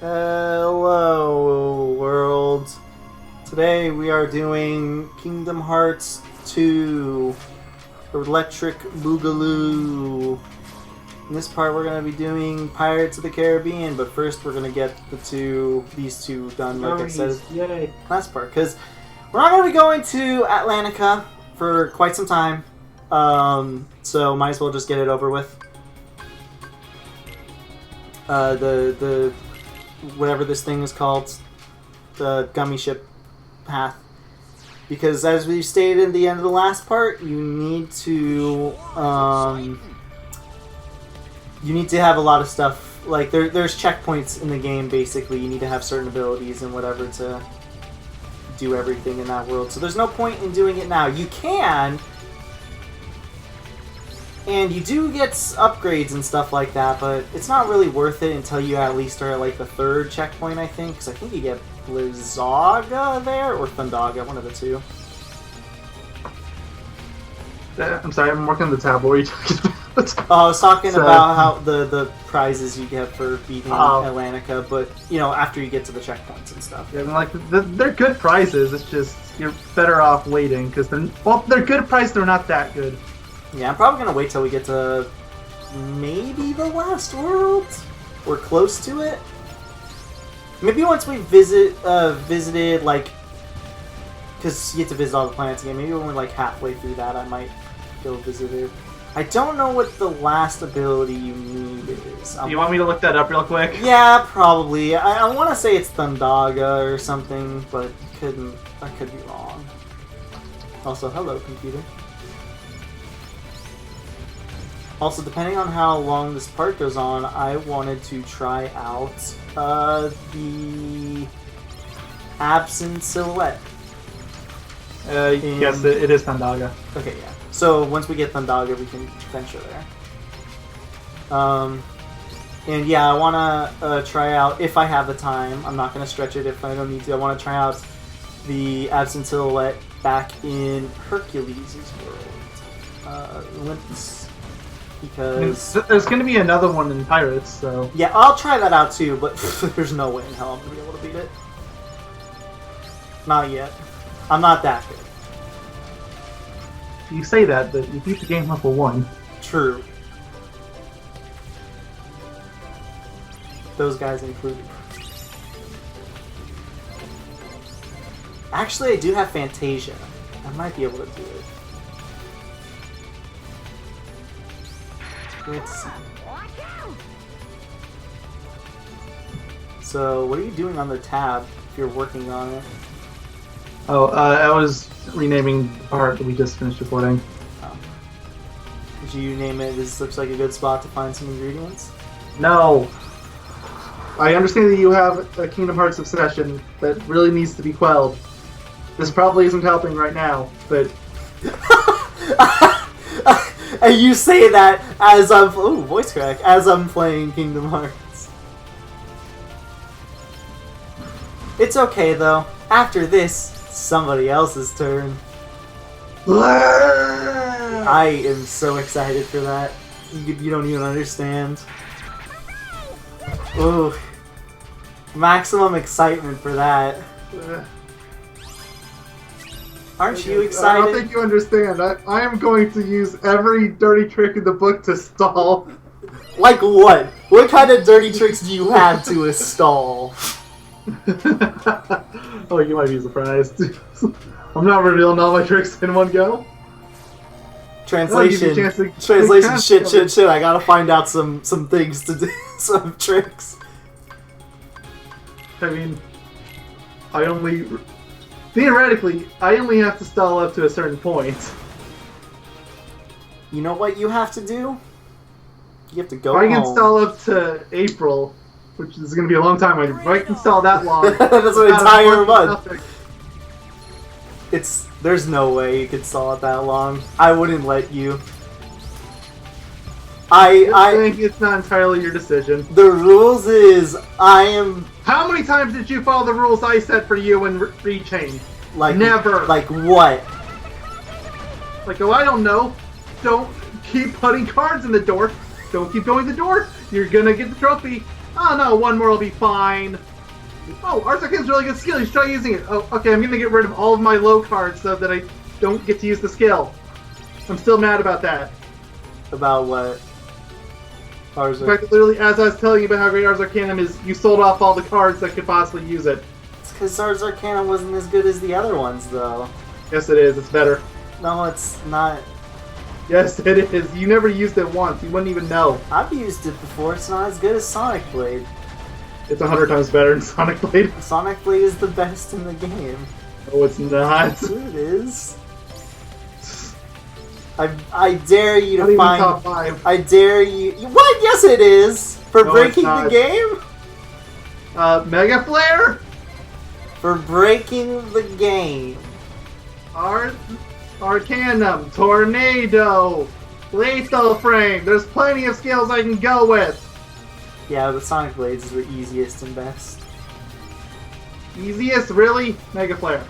Hello, world. Today we are doing Kingdom Hearts 2 Electric Boogaloo. In this part we're going to be doing Pirates of the Caribbean, but first we're going to get these two done, like I said last part, because we're not going to be going to Atlantica for quite some time, so might as well just get it over with. The whatever this thing is called, the gummy ship path, because as we stated at the end of the last part, you need to have a lot of stuff, like there's checkpoints in the game. Basically you need to have certain abilities and whatever to do everything in that world, so there's no point in doing it now. You can, and you do get upgrades and stuff like that, but it's not really worth it until you at least are at like the third checkpoint, I think, because I think you get Blizzaga there, or Thundaga, one of the two. I'm sorry, I'm working on the tab. What were you talking about? I was talking about how the prizes you get for beating Atlantica, but, you know, after you get to the checkpoints and stuff. Yeah, like, they're good prizes, it's just, you're better off waiting, because they're good prizes, they're not that good. Yeah, I'm probably going to wait till we get to maybe the last world? We're close to it? Maybe once we visited, like, because you get to visit all the planets again, maybe when we're like halfway through that, I might go visit it. I don't know what the last ability you need is. You want me to look that up real quick? Yeah, probably. I want to say it's Thundaga or something, but I could be wrong. Also, hello, computer. Also, depending on how long this part goes on, I wanted to try out the Absent Silhouette. Yes, it is Thundaga. Okay, yeah. So once we get Thundaga, we can venture there. And yeah, I want to try out, if I have the time, I'm not going to stretch it if I don't need to, I want to try out the Absent Silhouette back in Hercules' world. Olympus. Because there's going to be another one in Pirates, so... Yeah, I'll try that out too, but there's no way in hell I'm going to be able to beat it. Not yet. I'm not that good. You say that, but you beat the game level 1. True. Those guys included. Actually, I do have Fantasia. I might be able to do it. Let's see. So, what are you doing on the tab if you're working on it? Oh, I was renaming the part that we just finished recording. Oh. Did you name it? This looks like a good spot to find some ingredients? No. I understand that you have a Kingdom Hearts obsession that really needs to be quelled. This probably isn't helping right now, but... And you say that as I'm... Ooh, voice crack. As I'm playing Kingdom Hearts. It's okay, though. After this, somebody else's turn. I am so excited for that. You don't even understand. Ooh. Maximum excitement for that. Aren't you excited? I don't think you understand. I am going to use every dirty trick in the book to stall. Like what? What kind of dirty tricks do you have to stall? Oh, you might be surprised. I'm not revealing all my tricks in one go. Translation. Shit. I gotta find out some things to do. Some tricks. I mean, theoretically, I only have to stall up to a certain point. You know what you have to do? You have to go I home. can stall up to April, which is going to be a long time. I can stall that long. That's an entire month. There's no way you could stall it that long. I wouldn't let you. I think it's not entirely your decision. The rules is I am... How many times did you follow the rules I set for you in Rechain? Like... Never. Like what? Like, oh, I don't know. Don't keep putting cards in the door. Don't keep going to the door. You're gonna get the trophy. Oh no, one more will be fine. Oh, Arthurkin's really good skill. You should try using it. Oh, okay, I'm gonna get rid of all of my low cards so that I don't get to use the skill. I'm still mad about that. About what? In fact, literally, as I was telling you about how great Ars Arcanum is, you sold off all the cards that could possibly use it. It's because Ars Arcanum wasn't as good as the other ones, though. Yes, it is. It's better. No, it's not. Yes, it is. You never used it once. You wouldn't even know. I've used it before. It's not as good as Sonic Blade. It's 100 times better than Sonic Blade. Sonic Blade is the best in the game. No, it's not. Sure it is. I dare you Not to even find. top 5. I dare you. What? Yes, it is. For No, breaking it's the not. game. Mega Flare? For breaking the game. Arcanum, Tornado, Lethal Frame. There's plenty of skills I can go with. Yeah, the Sonic Blades is the easiest and best. Easiest, really? Mega Flare.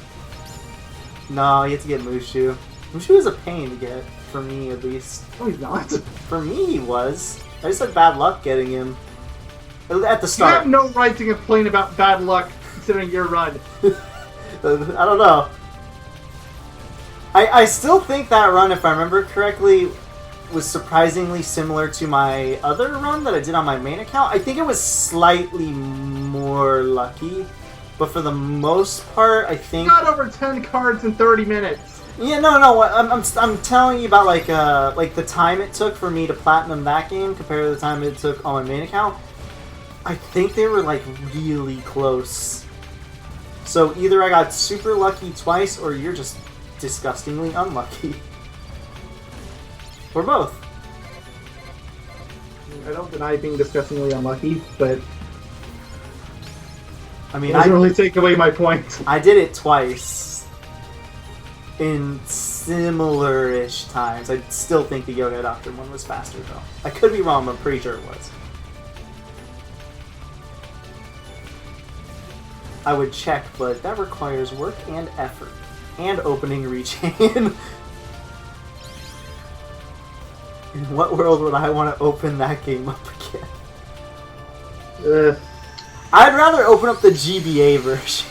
No, you have to get Mushu. Mushu is a pain to get, for me at least. No, he's not. For me, he was. I just had bad luck getting him. At the You have start. no right to complain about bad luck considering your run. I don't know. I still think that run, if I remember correctly, was surprisingly similar to my other run that I did on my main account. I think it was slightly more lucky, but for the most part, I think. You got over 10 cards in 30 minutes. Yeah, no. I'm telling you about like the time it took for me to platinum that game compared to the time it took on my main account. I think they were like really close. So either I got super lucky twice, or you're just disgustingly unlucky. Or both. I don't deny being disgustingly unlucky, but I it mean, doesn't really take away my point. I did it twice in similar-ish times. I still think the Yogaidr one was faster, though. I could be wrong, but I'm pretty sure it was. I would check, but that requires work and effort. And opening Rechain. In what world would I want to open that game up again? I'd rather open up the GBA version.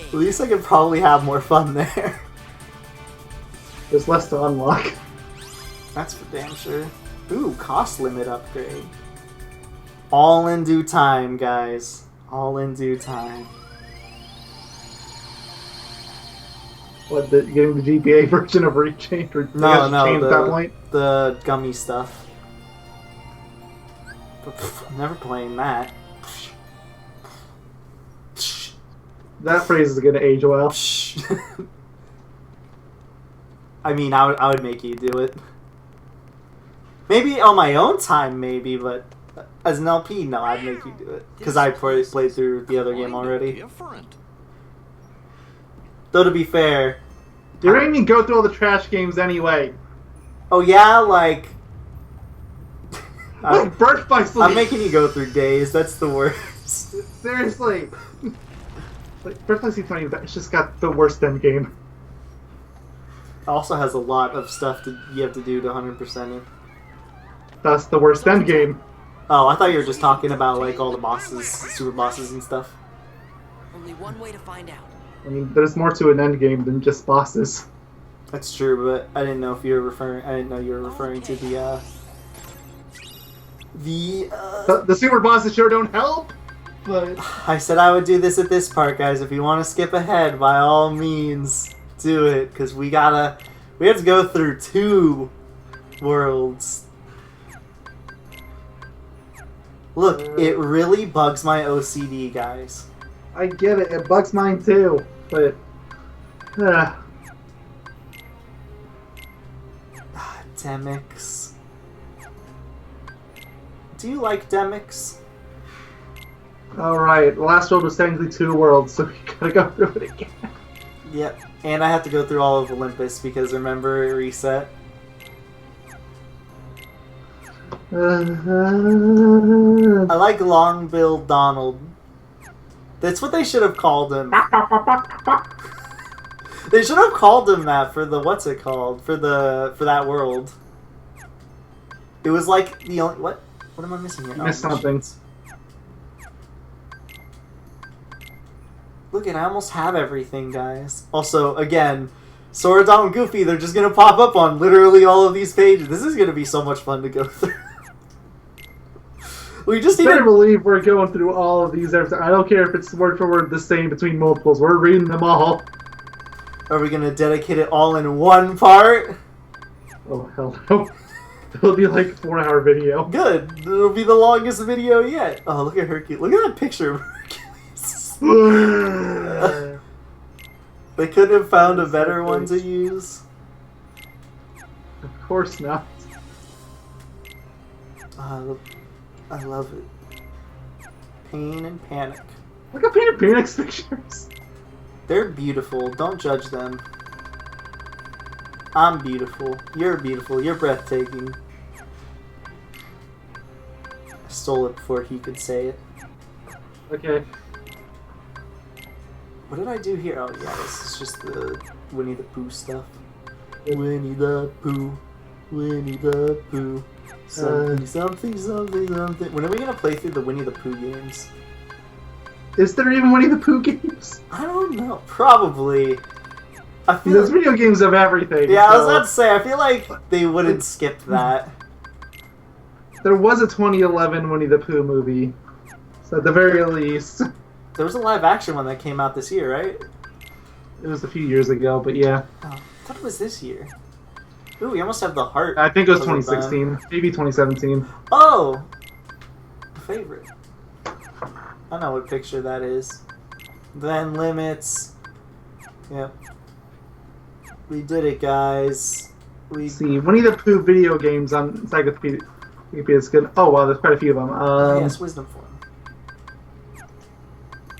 At least I could probably have more fun there. There's less to unlock. That's for damn sure. Ooh, cost limit upgrade. All in due time, guys. All in due time. What, getting the GBA version of Rechain? Or No, Chain at that point? the gummy stuff. I'm never playing that. That phrase is going to age well. I mean, I would make you do it. Maybe on my own time, maybe, but as an LP, no, I'd make you do it. Because I played through the other game already. Though, to be fair... You're making me go through all the trash games anyway. Oh, yeah? Like... Birth by Sleep! I'm making you go through days. That's the worst. Seriously. Like, Birth by Sleep 20, it's just got the worst end game. It also has a lot of stuff you have to do to 100% it. That's the worst end game. Oh, I thought you were just talking about, like, all the bosses, super bosses and stuff. Only one way to find out. I mean, there's more to an end game than just bosses. That's true, but I didn't know if you were referring. I didn't know you were referring to the The super bosses sure don't help, but... I said I would do this at this part, guys. If you want to skip ahead, by all means, do it, because we have to go through 2 worlds. Look, it really bugs my OCD, guys. I get it. It bugs mine too, but... Demix. Do you like Demix? Alright, the last world was technically 2 worlds, so we gotta go through it again. Yep, and I have to go through all of Olympus because remember it reset. I like Long-Billed Donald. That's what they should have called him. They should have called him that for the what's it called for that world. It was like the only what? What am I missing here? You missed something. Look, I almost have everything, guys. Also, again, Sora, Donald, and Goofy, they're just gonna pop up on literally all of these pages. This is gonna be so much fun to go through. We just need Better to... believe we're going through all of these every time. I don't care if it's word for word the same between multiples. We're reading them all. Are we gonna dedicate it all in one part? Oh, hell no. It'll be like a 4-hour video. Good. It'll be the longest video yet. Oh, look at Hercules. Look at that picture of Hercules. They couldn't have found a better one to use. Of course not. I love it. Pain and Panic. Look at Peter Panix pictures. They're beautiful. Don't judge them. I'm beautiful. You're beautiful. You're breathtaking. I stole it before he could say it. Okay. What did I do here? Oh yeah, this is just the Winnie the Pooh stuff. Winnie the Pooh. Winnie the Pooh. Something, something, something, something. When are we gonna play through the Winnie the Pooh games? Is there even Winnie the Pooh games? I don't know. Probably. I feel There's video games of everything. Yeah, I was so- about to say, I feel like they wouldn't skip that. There was a 2011 Winnie the Pooh movie. So at the very least, There was a live action one that came out this year, right? it was a few years ago, but yeah. Oh, I thought it was this year. Ooh, we almost have the heart. I think it was of the 2016. Maybe 2017. Oh! Favorite. I know what picture that is. Then limits. Yep. We did it, guys. We Let's see, Winnie the Pooh video games on Encyclopedia. It's good. Oh wow, there's quite a few of them. yes, wisdom form.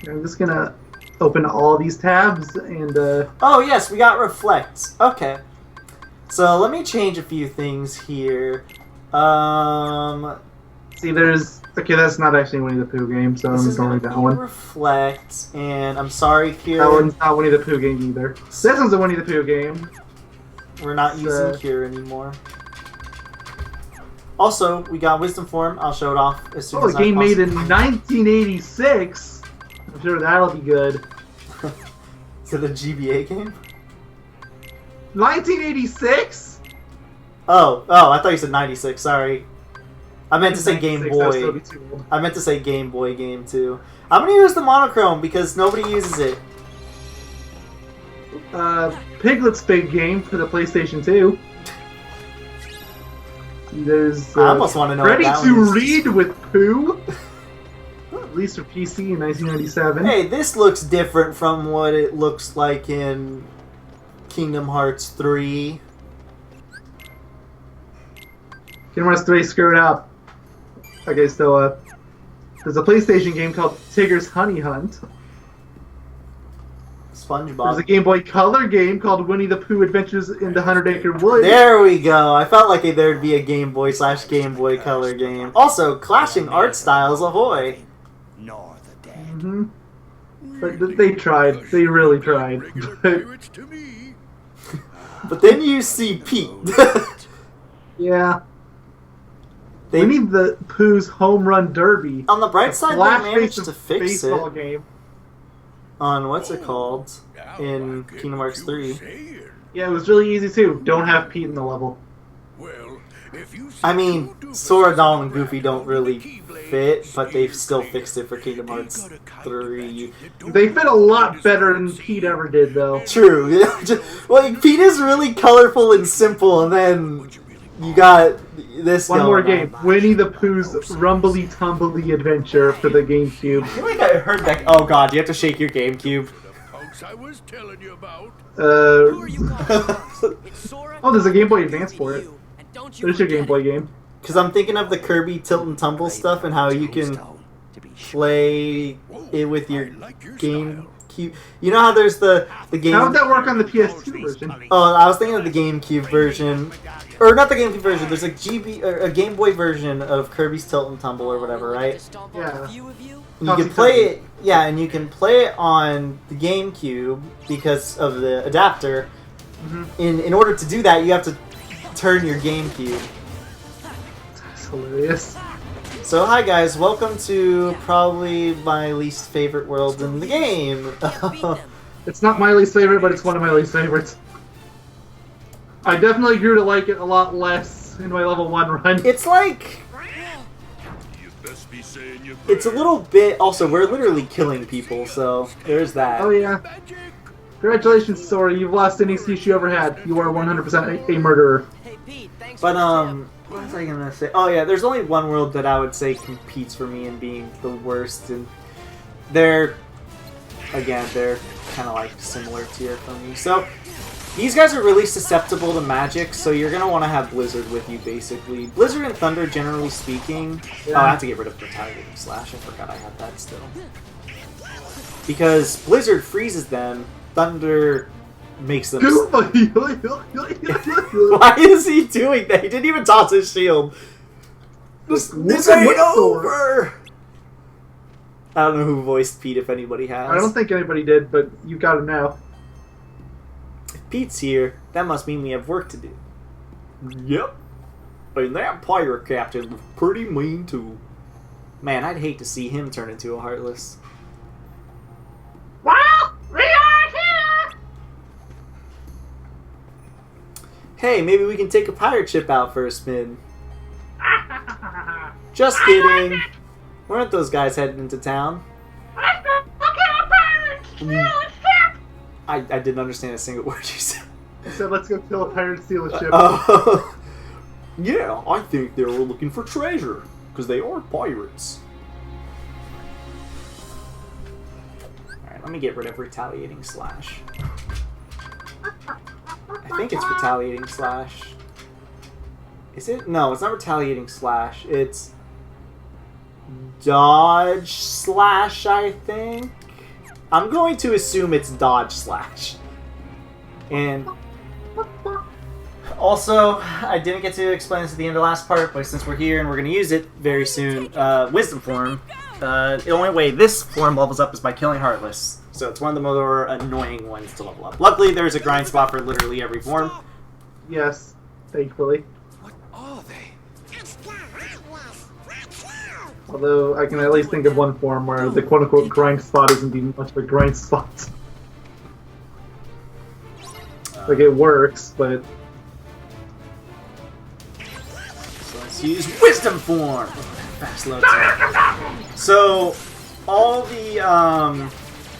I'm just gonna open all these tabs and Oh yes, we got reflect. Okay. So let me change a few things here. see. There's okay. That's not actually a Winnie the Pooh game, so This I'm is gonna ignoring be that one. reflect, and I'm sorry, Kira. That one's not Winnie the Pooh game either. This one's a Winnie the Pooh game. We're not using Cure anymore. Also, we got Wisdom Form. I'll show it off as soon Oh, as a I game made in possibly- 1986. I'm sure that'll be good. Is it a GBA game? 1986? Oh, I thought you said 96. Sorry. I meant to say Game 96, that'll still Boy. be too old. I meant to say Game Boy game too. I'm gonna use the monochrome because nobody uses it. Piglet's big game for the PlayStation 2. There's I almost want to know. Ready what that to one is. Read with Pooh. At least for PC in 1997. Hey, this looks different from what it looks like in Kingdom Hearts 3. Kingdom Hearts 3 screwed up. Okay, so there's a PlayStation game called Tigger's Honey Hunt. There's a SpongeBob. Game Boy Color game called Winnie the Pooh Adventures in the 100-Acre Woods. There we go. I felt like there'd be a Game Boy / Game Boy Color game. Also, clashing art styles, ahoy! Nor the dead. hmm But they tried. They really tried. Pirates to me. But then you see Pete. Yeah. They, We need the Pooh's Home Run Derby. on the bright side, they managed Flash-based to fix baseball it game. on what's it called in Now I get Kingdom what Hearts you 3. saying. Yeah, it was really easy too. Don't have Pete in the level. Well, if you I see mean, two Sora, doofuses Donald, and Goofy riding don't over really the Keyblade, fit, but they've scared still bear, fixed it for Kingdom they Hearts got a kind of 3. magic that don't They fit a lot need better to than see. Pete ever did, though. True. Like, Pete is really colorful and simple, and then Would you really you got this One more going on. game. Winnie the Pooh's Rumbly Tumbly Adventure for the GameCube. I feel like I heard that. Oh god, you have to shake your GameCube. the punks I was telling you about? Who are you calling? It's Sora. Oh, there's a Game Boy Advance for it. You, and don't you There's your forget Game Boy it. game. Because I'm thinking of the Kirby Tilt and Tumble stuff and how you can play it with your GameCube. You know how there's the game. How would that work on the PS2 version? Oh, I was thinking of the GameCube version, or not the GameCube version. There's a Game Boy version of Kirby's Tilt and Tumble or whatever, right? Stomp Yeah. on a few of you? And you can play it, yeah, and you can play it on the GameCube because of the adapter. In order to do that, you have to turn your GameCube. That's hilarious. So hi guys, welcome to probably my least favorite world in the game. Beat them. It's not my least favorite, but it's one of my least favorites. I definitely grew to like it a lot less in my level 1 run. It's like, You best be saying your it's a little bit, also we're literally killing people, so there's that. Oh yeah. magic. Congratulations, Sora. You've lost any excuse you ever had. You are 100% a murderer. Hey Pete, thanks But for the tip. what was I gonna say? Oh yeah, there's only one world that I would say competes for me in being the worst, and they're kind of like similar tier for me. So these guys are really susceptible to magic, so you're gonna want to have Blizzard with you basically. Blizzard and Thunder, generally speaking. Yeah. Oh, I have to get rid of Retaliating Slash. I forgot I had that still. Because Blizzard freezes them, Thunder makes them. Why is he doing that? He didn't even toss his shield. This ain't over! I don't know who voiced Pete, if anybody has. I don't think anybody did, but you got him now. If Pete's here, that must mean we have work to do. Yep. And that pirate captain was pretty mean too. Man, I'd hate to see him turn into a Heartless. Well, we are here! Hey, maybe we can take a pirate ship out for a spin. Just kidding. Weren't those guys heading into town? I didn't understand a single word you said. I said, let's go kill a pirate and steal a ship. Oh. Yeah, I think they were looking for treasure. Because they are pirates. Alright, let me get rid of Retaliating Slash. I think it's Retaliating Slash. Is it? No, it's not Retaliating Slash. It's Dodge Slash, I think. I'm going to assume it's Dodge Slash. And also, I didn't get to explain this at the end of the last part, but since we're here and we're going to use it very soon, Wisdom Form, the only way this form levels up is by killing Heartless. So it's one of the more annoying ones to level up. Luckily, there's a grind spot for literally every form. Yes, thankfully. What are they? Although, I can at least think of one form where the quote-unquote grind spot isn't even much of a grind spot. Like, it works, but... So let's use Wisdom Form! Fast load time. So, all the,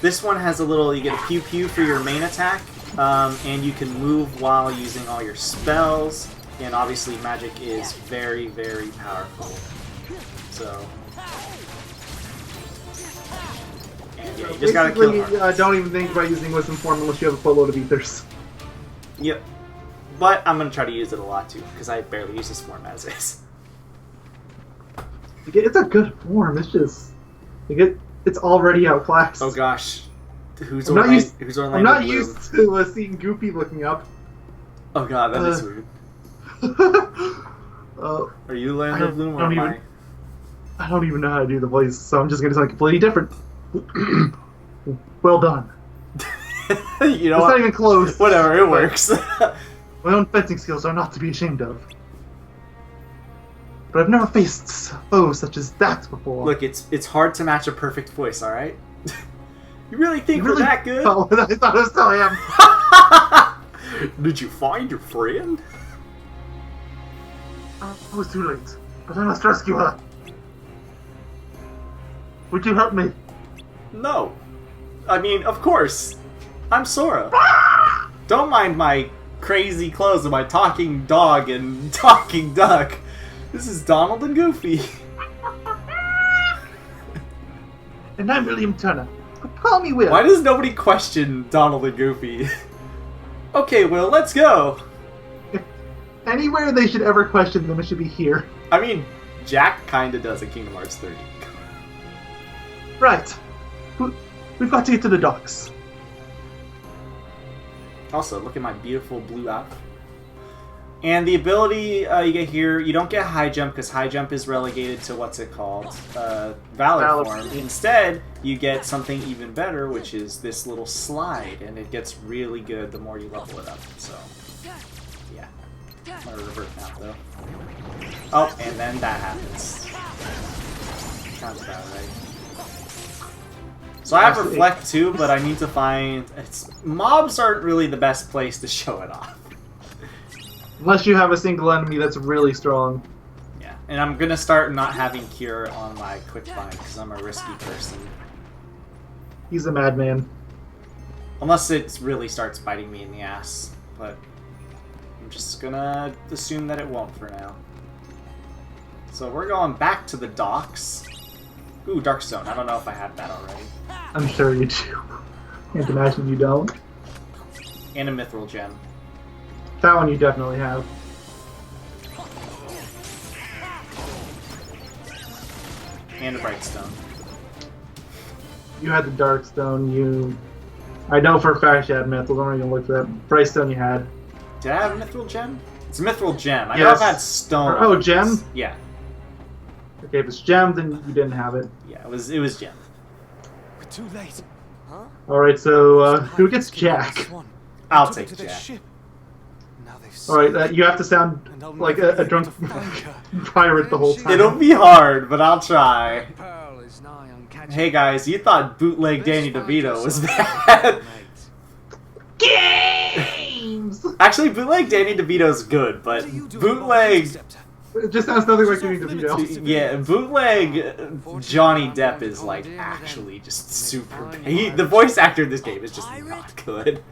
this one has a little, you get a pew-pew for your main attack, and you can move while using all your spells, and obviously magic is very, very powerful. So... And yeah, you just gotta kill her. Don't even think about using Wisdom Form unless you have a full load of ethers. Yep. But I'm gonna try to use it a lot too, because I barely use this form as is. It's a good form, it's just... It's already outclassed. Oh gosh. Who's I'm not used Orlando I'm not Bloom? used to seeing Goofy looking up. Oh god, that is weird. Are you Orlando Bloom or am I? I don't even know how to do the voice, so I'm just gonna sound completely different. Well done. You know It's what? not even close. Whatever, it works. My own fencing skills are not to be ashamed of. But I've never faced foes such as that before. Look, it's hard to match a perfect voice, alright? You really think You really we're that good? felt what I thought I was telling him. Did you find your friend? It was too late, but I must rescue her. Would you help me? No. I mean, of course. I'm Sora. Don't mind my crazy clothes and my talking dog and talking duck. This is Donald and Goofy. And I'm William Turner. But call me Will. Why does nobody question Donald and Goofy? Okay, Will, let's go. If anywhere they should ever question them, it should be here. I mean, Jack kinda does in Kingdom Hearts 3. Right. We've got to get to the docks. Also, look at my beautiful blue outfit. And the ability you get here, you don't get high jump because high jump is relegated to what's it called? Valor form. Instead, you get something even better, which is this little slide, and it gets really good the more you level it up. So, yeah. I'm gonna revert now, though. Oh, and then that happens. sounds about right. So I have Reflect too, but I need to find... Mobs aren't really the best place to show it off. Unless you have a single enemy that's really strong. Yeah, and I'm gonna start not having Cure on my quick find, because I'm a risky person. He's a madman. Unless it really starts biting me in the ass, but I'm just gonna assume that it won't for now. So we're going back to the docks. Ooh, Darkstone. I don't know if I had that already. I'm sure you do. Can't imagine you don't. And a Mithril Gem. That one you definitely have. And a Brightstone. You had the Darkstone, you... I know for a fact you had Mithril, I'm not even look for that. Brightstone you had. Did I have a Mithril Gem? It's a Mithril Gem. I know Yes. I've had Stone. Oh, Gem? Yeah. Okay, if it's Gem, then you didn't have it. Yeah, it was Gem. We're too late. Huh? Alright, so, who gets Jack? I'll Took her take to their Jack. ship. Now they've Alright, you have to sound and I'll like never a be drunk able to find her. pirate the whole time. It'll be hard, but I'll try. Pearl is nigh on catching. Hey guys, you thought bootleg Danny DeVito was bad. Games! Actually, bootleg Danny DeVito's good, but bootleg... It just sounds nothing like doing DeVito. Yeah, bootleg Johnny Depp is like actually just super bad. The voice actor in this game is just not good.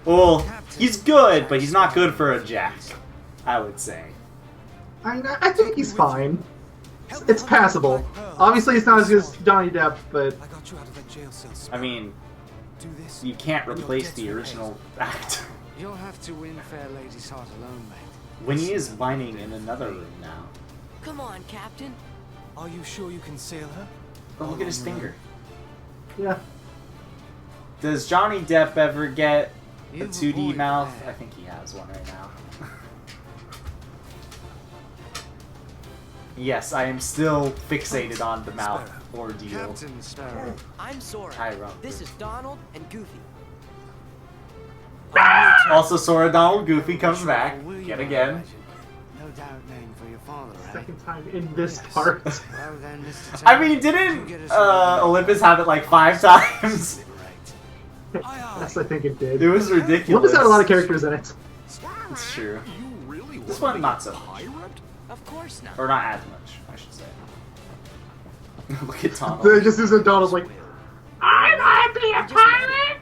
Well, he's good, but he's not good for a Jack, I would say. I think he's fine. It's passable. Obviously, it's not as good as Johnny Depp, but I got you out of that jail cell. I mean, Do this. you can't and you'll replace get the to your original actor. You'll have to win fair lady's heart alone, mate. Winnie is whining in another room now. Come on, Captain. Are you sure you can sail her? Oh, look at his finger. yeah. Does Johnny Depp ever get a You've 2D avoided mouth? that. I think he has one right now. Yes, I am still fixated on the mouth ordeal. Captain Sparrow. I'm Sora. Tyrone. This is Donald and Goofy. Also, Sora Donald Goofy comes back yet again. No doubt name for your father, right? Second time in this part. Well then, Mr. I mean, didn't Olympus have it like 5 times? Yes, I think it did. It was ridiculous. Olympus had a lot of characters in it. It's true. You really This want one, not so much. pirate? Of course not. Or not as much, I should say. Look at They Donald. just use a Donald like, I want to be a pirate!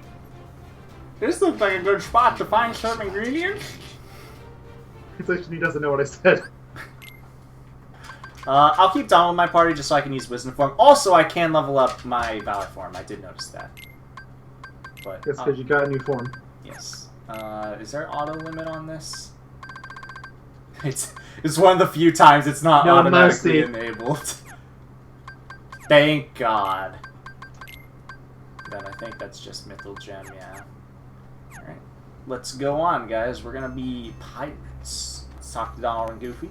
This looks like a good spot to find some ingredients. It's actually, he doesn't know what I said. I'll keep Donald in my party just so I can use Wisdom Form. Also, I can level up my Valor Form. I did notice that. But That's because you got a new form. yes. Is there auto limit on this? It's one of the few times it's not No automatically mercy. enabled. Thank God. Then I think that's just Mithril Gem, yeah. Alright. Let's go on, guys. We're gonna be pirates. Let's talk to Donald and Goofy.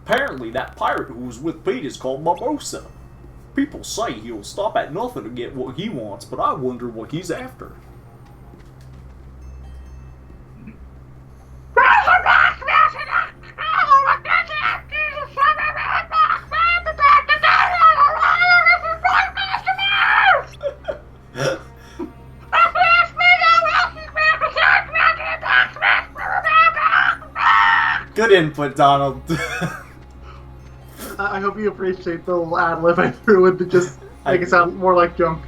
Apparently, that pirate who was with Pete is called Barbosa. People say he'll stop at nothing to get what he wants, but I wonder what he's after. Good input, Donald. I hope you appreciate the little ad-lib I threw in to just make it sound more like junk.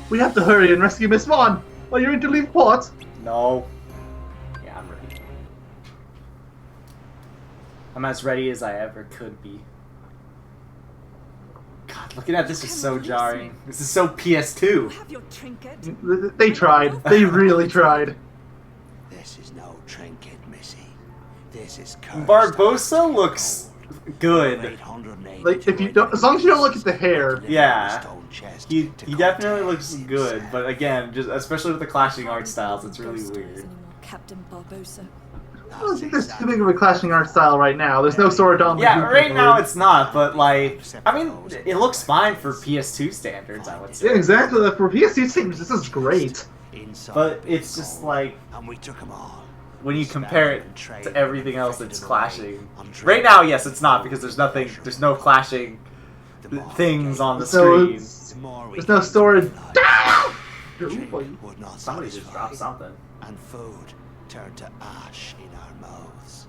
We have to hurry and rescue Miss Vaughn. Are you ready to leave port? No. Yeah, I'm ready. I'm as ready as I ever could be. God, looking at this is so jarring. This is so PS2. Have your trinket. They tried. They really tried. This is no trinket, Missy. This is cursed. Barbosa looks good. 880 Like, if you don't, as long as you don't look at the hair. Yeah. stone chest He to definitely contain looks the good, inside. but again, just especially with the clashing art styles, it's really Ghost weird. anymore, Captain Barbosa. I don't think there's too big of a clashing art style right now. There's no Sora Donald. Yeah, Goofy right now forward. it's not, but like, I mean, it looks fine for PS2 standards, I would say. Yeah, exactly. For PS2 standards, this is great. Inside But the it's just gold. like, And we took them all. when you compare it to everything else, it's clashing. Right now, yes, it's not because there's no clashing things on the screen. There's no storage. Somebody just dropped something. And food turned to ash in our mouths.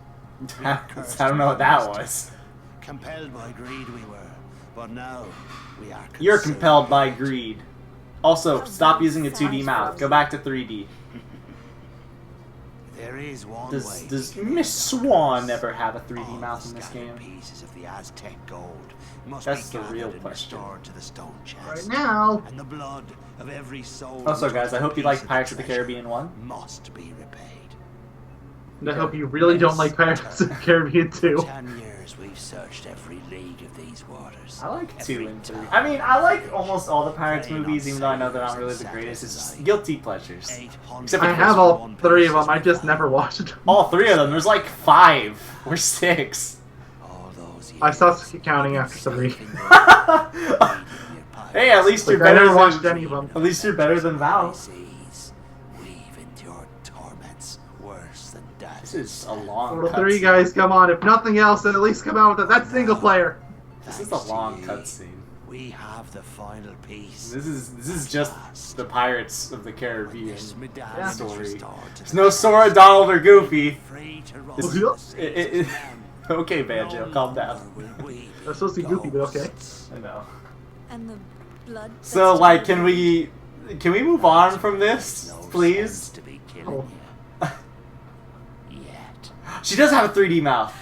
I don't know what that was. Compelled by greed we were, but now we are consumed. You're compelled by greed. Also, stop using a 2D mouth. Go back to 3D. There is one way. Does Miss Swan ever have a 3D mouth in this game? Pieces of the Aztec gold must That's be the real gathered and question. restored to the stone chest. Right now. And the blood of every soul. Also, guys, I hope you like piece Pirates of the treasure Caribbean 1. Must be repaid. And I hope you really don't like Pirates of the Caribbean 2. 10 years we've searched every league of these waters. I like 2 Every and 3. town, I mean, I like almost all the Pirates preying on movies, even though I know they're not sailors really and the greatest. It's just sappers guilty pleasures. 800 Except for I the have first all 3 of them. I just never watched them. All 3 of them. There's like 5 or 6. All those I years, stopped counting after 3. Hey, at least you're Like, I better never watched than any of them. At least you're better than Val. We've endured torments worse than death. This is a long Portal 3, cutscene. guys, come on. If nothing else, then at least come out with it. That's single player. This is a long cutscene. We have the final piece. This is just the Pirates of the Caribbean This medallion is story. restored to There's no Sora, Donald, or Goofy. free to roam This- the seas Okay, of them. Banjo, No calm down. longer will we That's supposed to be goofy, but okay. ghosts. I know. And the blood. So, that's like, still- can we move on from this, No sense please? to be killing Oh. you. Yet. She does have a 3D mouth.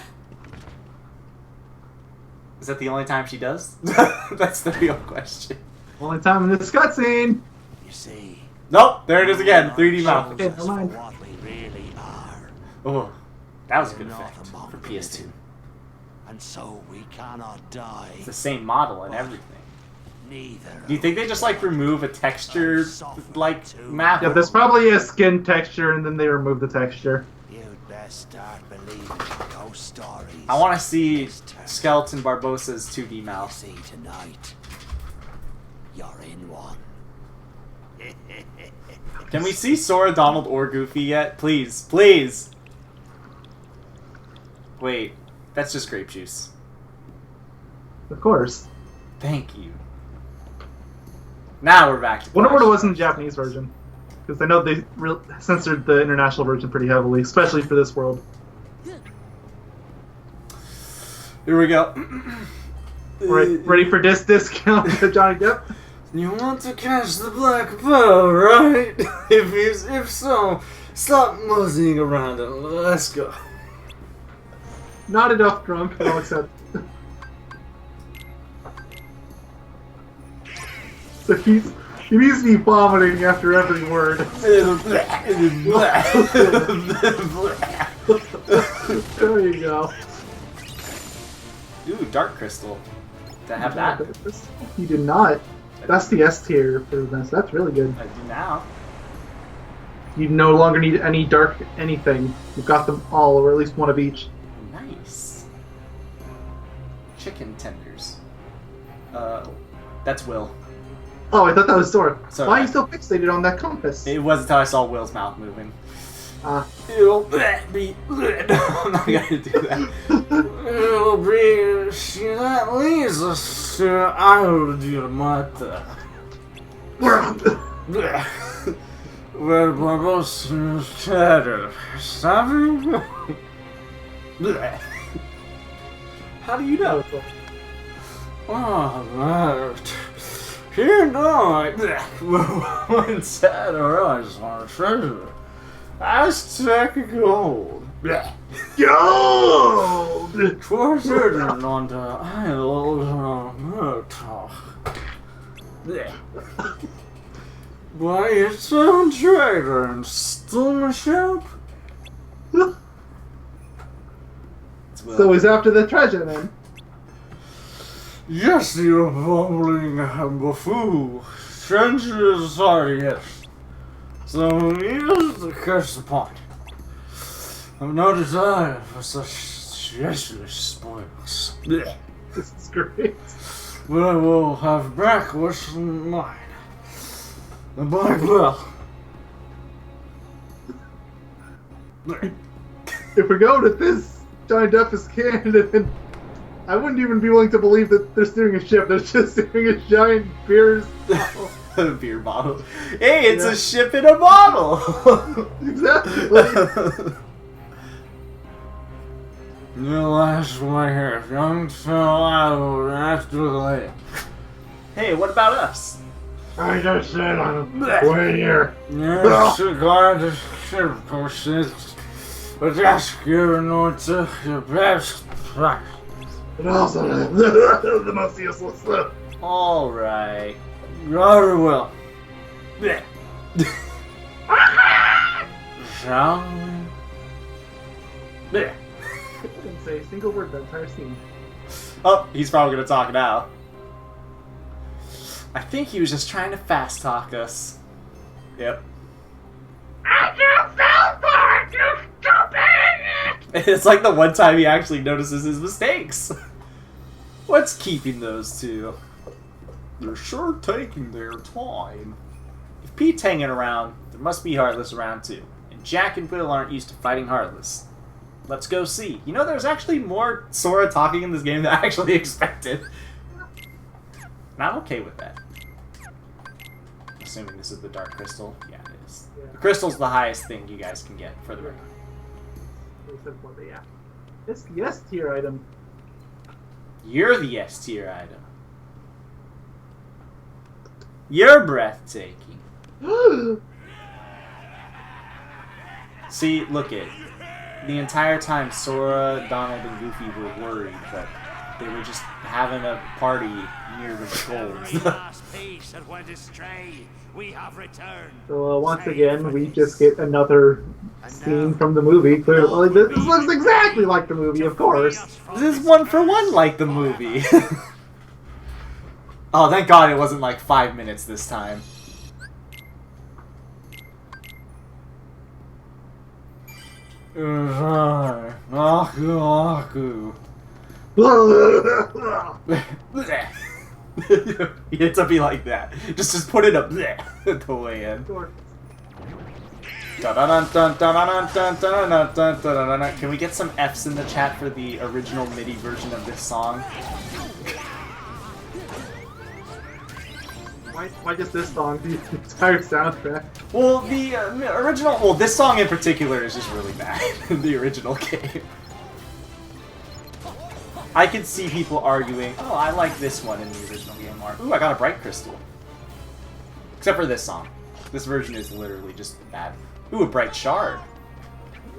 Is that the only time she does? That's the real question. Only time in this cutscene. You see. Nope, there it is again. 3D mouth. Okay, never mind. For what we really are. Oh, that was a good We're not effect among for the PS2. living, and so we cannot die. It's the same model and everything. Neither. Do you think they just like remove a texture like map? Yeah, there's probably a skin texture, and then they remove the texture. You'd best start believing ghost stories. I want to see Skeleton Barbossa's 2D mouth. See tonight. You're in one. Can we see Sora, Donald, or Goofy yet? Please, please. Wait, that's just grape juice. Of course. Thank you. Now we're back to Wonder what it Clash. was in the Japanese version. Because I know they censored the international version pretty heavily, especially for this world. Here we go. Ready for this discount, Johnny Depp? You want to catch the black pearl, right? If so, stop moseying around and let's go. Not enough drunk, no accept. So he needs to be vomiting after every word. There you go. Ooh, Dark Crystal. Did I have that? You did not. That's the S tier for this. That's really good. I do now. You no longer need any dark anything. You've got them all, or at least one of each. Nice. Chicken tenders. That's Will. Oh, I thought that was Sora. Sorry. Why are you so fixated on that compass? It was until I saw Will's mouth moving. It'll be. No, I'm not gonna do that. It'll be. That leads us to Automata. Where Barbosa's cheddar. Stopping? How do you know? Oh, right. Here tonight, one set our eyes on a treasure. Aztec gold. Gold! Twas hidden on the Isle of Murtaugh. By its own trader and stole my ship. So he's after the treasure then. Yes, you bumbling buffoon. Trenches are yes. So here's the curse upon it. I've no desire for such useless spoils. Blech. This is great. But I will have back what's mine. The black bell. If we go to this giant deficit cannon, I wouldn't even be willing to believe that they're steering a ship. They're just steering a giant beer bottle. A beer bottle. Hey, it's Yeah. a ship in a bottle! Exactly. The last one here. Young fell out after the lake. Hey, what about us? I just said I'm way here. Yes, guard the ship persists, but that's given on to the best price. And also the most useless stuff. Alright. Rather well. Shall we? I didn't say a single word that entire scene. Oh, he's probably gonna talk now. I think he was just trying to fast talk us. Yep. It's like the one time he actually notices his mistakes. What's keeping those two? They're sure taking their time. If Pete's hanging around, there must be Heartless around too. And Jack and Will aren't used to fighting Heartless. Let's go see. You know, there's actually more Sora talking in this game than I actually expected. And I'm okay with that. Assuming this is the Dark Crystal. Yeah, it is. Yeah. The Crystal's the highest thing you guys can get for the record. Except for the It's the S tier item. You're the S tier item. You're breathtaking. See, look it. The entire time Sora, Donald, and Goofy were worried that they were just having a party near the skulls. So once again, we just get another scene from the movie. Clearly, this looks exactly like the movie, of course. This is one for one like the movie. Oh, thank God it wasn't like 5 minutes this time. Aku. You had to be like that. Just put it up there the way in. Can we get some F's in the chat for the original MIDI version of this song? Why just this song? The entire soundtrack. Well, the original... Well, this song in particular is just really bad in the original game. I can see people arguing, oh, I like this one in the original game art. Ooh, I got a Bright Crystal. Except for this song. This version is literally just bad. Ooh, a Bright Shard.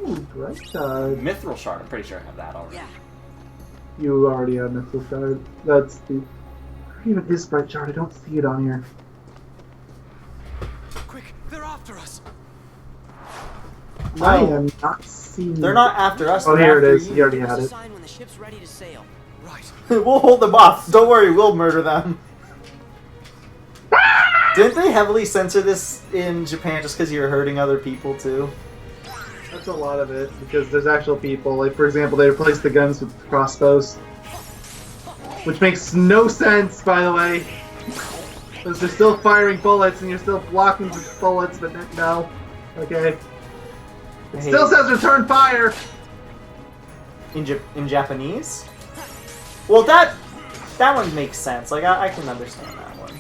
Ooh, great shard. Mithril Shard, I'm pretty sure I have that already. Yeah. You already have Mithril shard. That's the... Even this bright shard, I don't see it on here. Quick, they're after us. I am not seeing... They're not after us. Oh, they're here it after is. you. You already Give had us a it. sign when the ship's ready to sail. Right. We'll hold them off. Don't worry, we'll murder them. Didn't they heavily censor this in Japan just because you're hurting other people too? That's a lot of it, because there's actual people. Like, for example, they replaced the guns with crossbows. Which makes no sense, by the way. Because they're still firing bullets, and you're still blocking the bullets, but no. Okay. It still says return fire! In Japanese? Well, that one makes sense. Like, I can understand that one.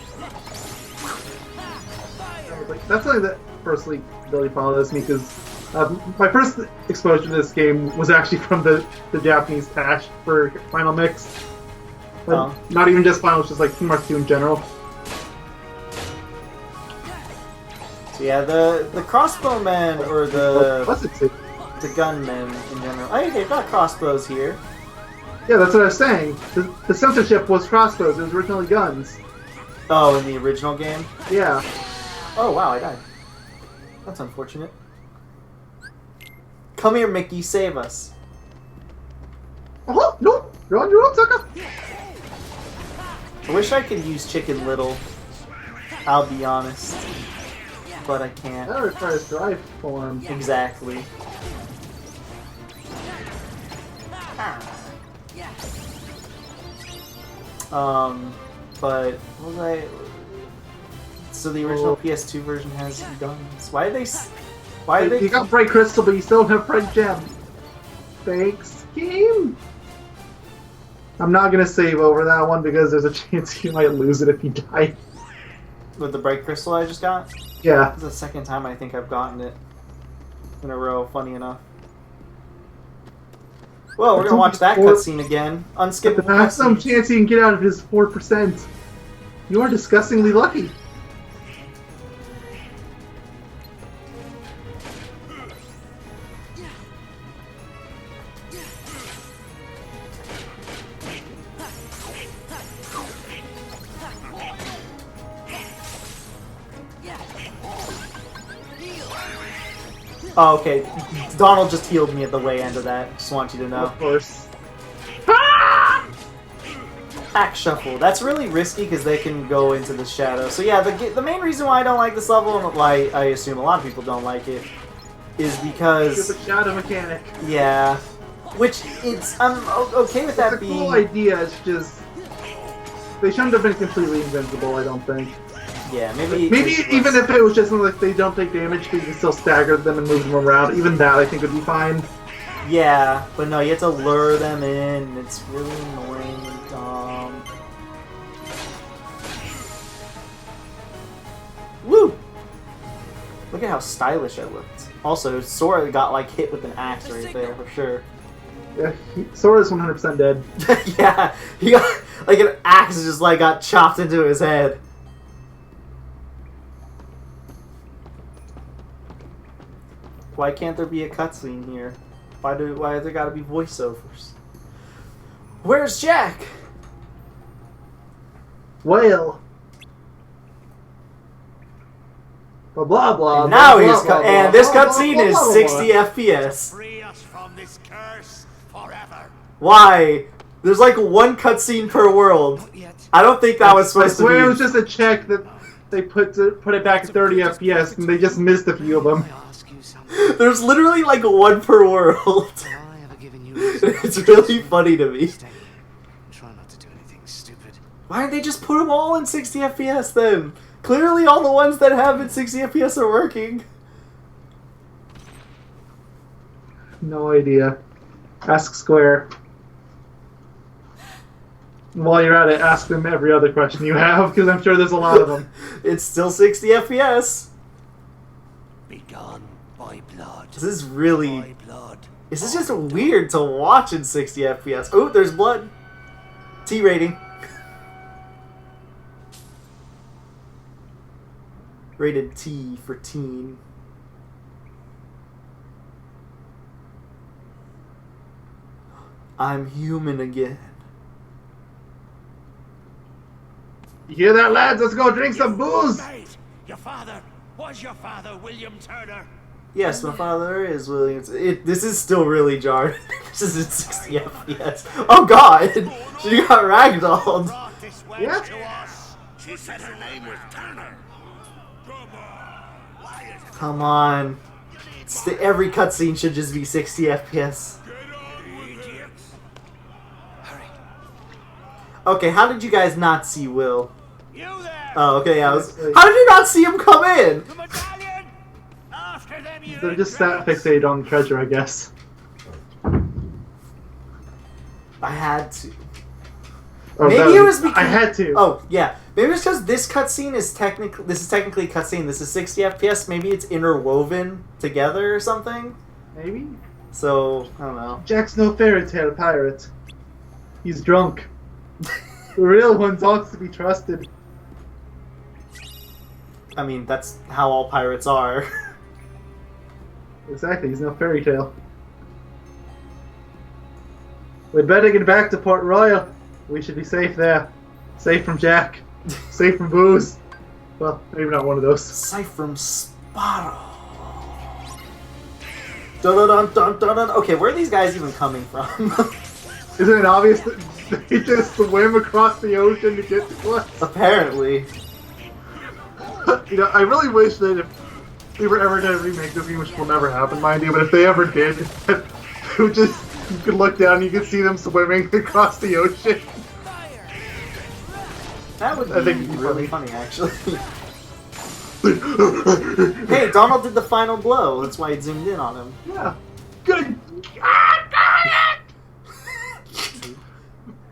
Like, that's something that personally really bothers me, because my first exposure to this game was actually from the Japanese patch for Final Mix. But Oh. not even just Final, it's just like Kingdom Hearts 2 in general. So yeah, the crossbowmen, or What's it say? the gunmen in general. Hey, they've got crossbows here. Yeah, that's what I was saying. The censorship was crossbows, it was originally guns. Oh, in the original game? Yeah. Oh, wow, I died. That's unfortunate. Come here, Mickey, save us. Oh, no! You're on your own, sucker! I wish I could use Chicken Little. I'll be honest. But I can't. That requires drive form. Exactly. But what was I? So the original PS2 version has guns. Why did they? Why did You they? got bright crystal, but you still don't have bright gem. Thanks, game. I'm not gonna save over that one because there's a chance you might lose it if you die. With the bright crystal I just got? Yeah. This is the second time I think I've gotten it in a row, funny enough. Well, we're gonna watch that cutscene again. The Unskippable maximum cutscene. chance you can get out of it is 4%. You are disgustingly lucky. Oh, okay. Donald just healed me at the way end of that. Just want you to know. Of course. Axe shuffle. That's really risky because they can go into the shadow. So yeah, the main reason why I don't like this level, and why I assume a lot of people don't like it, is because It's a shadow mechanic. yeah, which I'm okay with that It's a being. cool idea, it's just... They shouldn't have been completely invincible, I don't think. Yeah, maybe Even if it was just like they don't take damage, but you can still stagger them and move them around, even that I think would be fine. yeah, but no, you have to lure them in. It's really annoying and dumb. Woo! Look at how stylish it looked. Also, Sora got like hit with an axe right there for sure. Yeah, Sora's 100% dead. Yeah, he got like an axe just like got chopped into his head. Why can't there be a cutscene here? Why there gotta be voiceovers? Where's Jack? Well. Blah blah blah. And now blah, he's blah, blah, and blah, this blah, cutscene blah, is blah, blah, 60 blah. FPS. Free us from this curse forever. Why? There's like one cutscene per world. Not yet. I don't think that was supposed I to swear be. it was just a check that they put it back at 30 FPS, and they just missed a few of them. I ask you something. There's literally like one per world. Have I ever given you reason not It's to do really something? funny to me. Stay. Try not to do anything stupid. Why didn't they just put them all in 60 FPS then? Clearly all the ones that have in 60 FPS are working. No idea. Ask Square. While you're at it, ask them every other question you have, because I'm sure there's a lot of them. It's still 60 FPS. Begone by blood. This is really... By blood. This is just weird to watch in 60 FPS. Oh, there's blood. T rating. Rated T for teen. I'm human again. You hear that, lads? Let's go drink some booze! Mate, your father was your father, William Turner. Yes, my father is Williams. This is still really jarred. This is in 60 FPS. Oh god! She got ragdolled. Brought this wench Yeah. to us. She said her name was Turner. Why is it? Come on. Every cutscene should just be 60 FPS. Idiots. Hurry. Okay, how did you guys not see Will? You there? Oh, okay, how did you not see him come in? The medallion. After them, you. They're just stat fixated on the treasure, I guess. I had to. Oh, Maybe that it was because I had to. Oh yeah, maybe it's because this cutscene is technically a cutscene. This is 60 FPS. Maybe it's interwoven together or something. Maybe? So I don't know. Jack's no fairy tale pirate. He's drunk. The real one ought to be trusted. I mean, that's how all pirates are. Exactly, he's no fairy tale. We'd better get back to Port Royal. We should be safe there. Safe from Jack. Safe from booze. Well, maybe not one of those. Sight from Sparrow. Dun dun dun dun dun. Okay, where are these guys even coming from? Isn't it obvious that they just swim across the ocean to get to us? Apparently. You know, I really wish that if they were ever going to remake this game, which will never happen, mind you, but if they ever did, it would just, you could look down and you could see them swimming across the ocean. That would I be think it'd be really funny, actually. Hey, Donald did the final blow. That's why it zoomed in on him. Yeah. Good.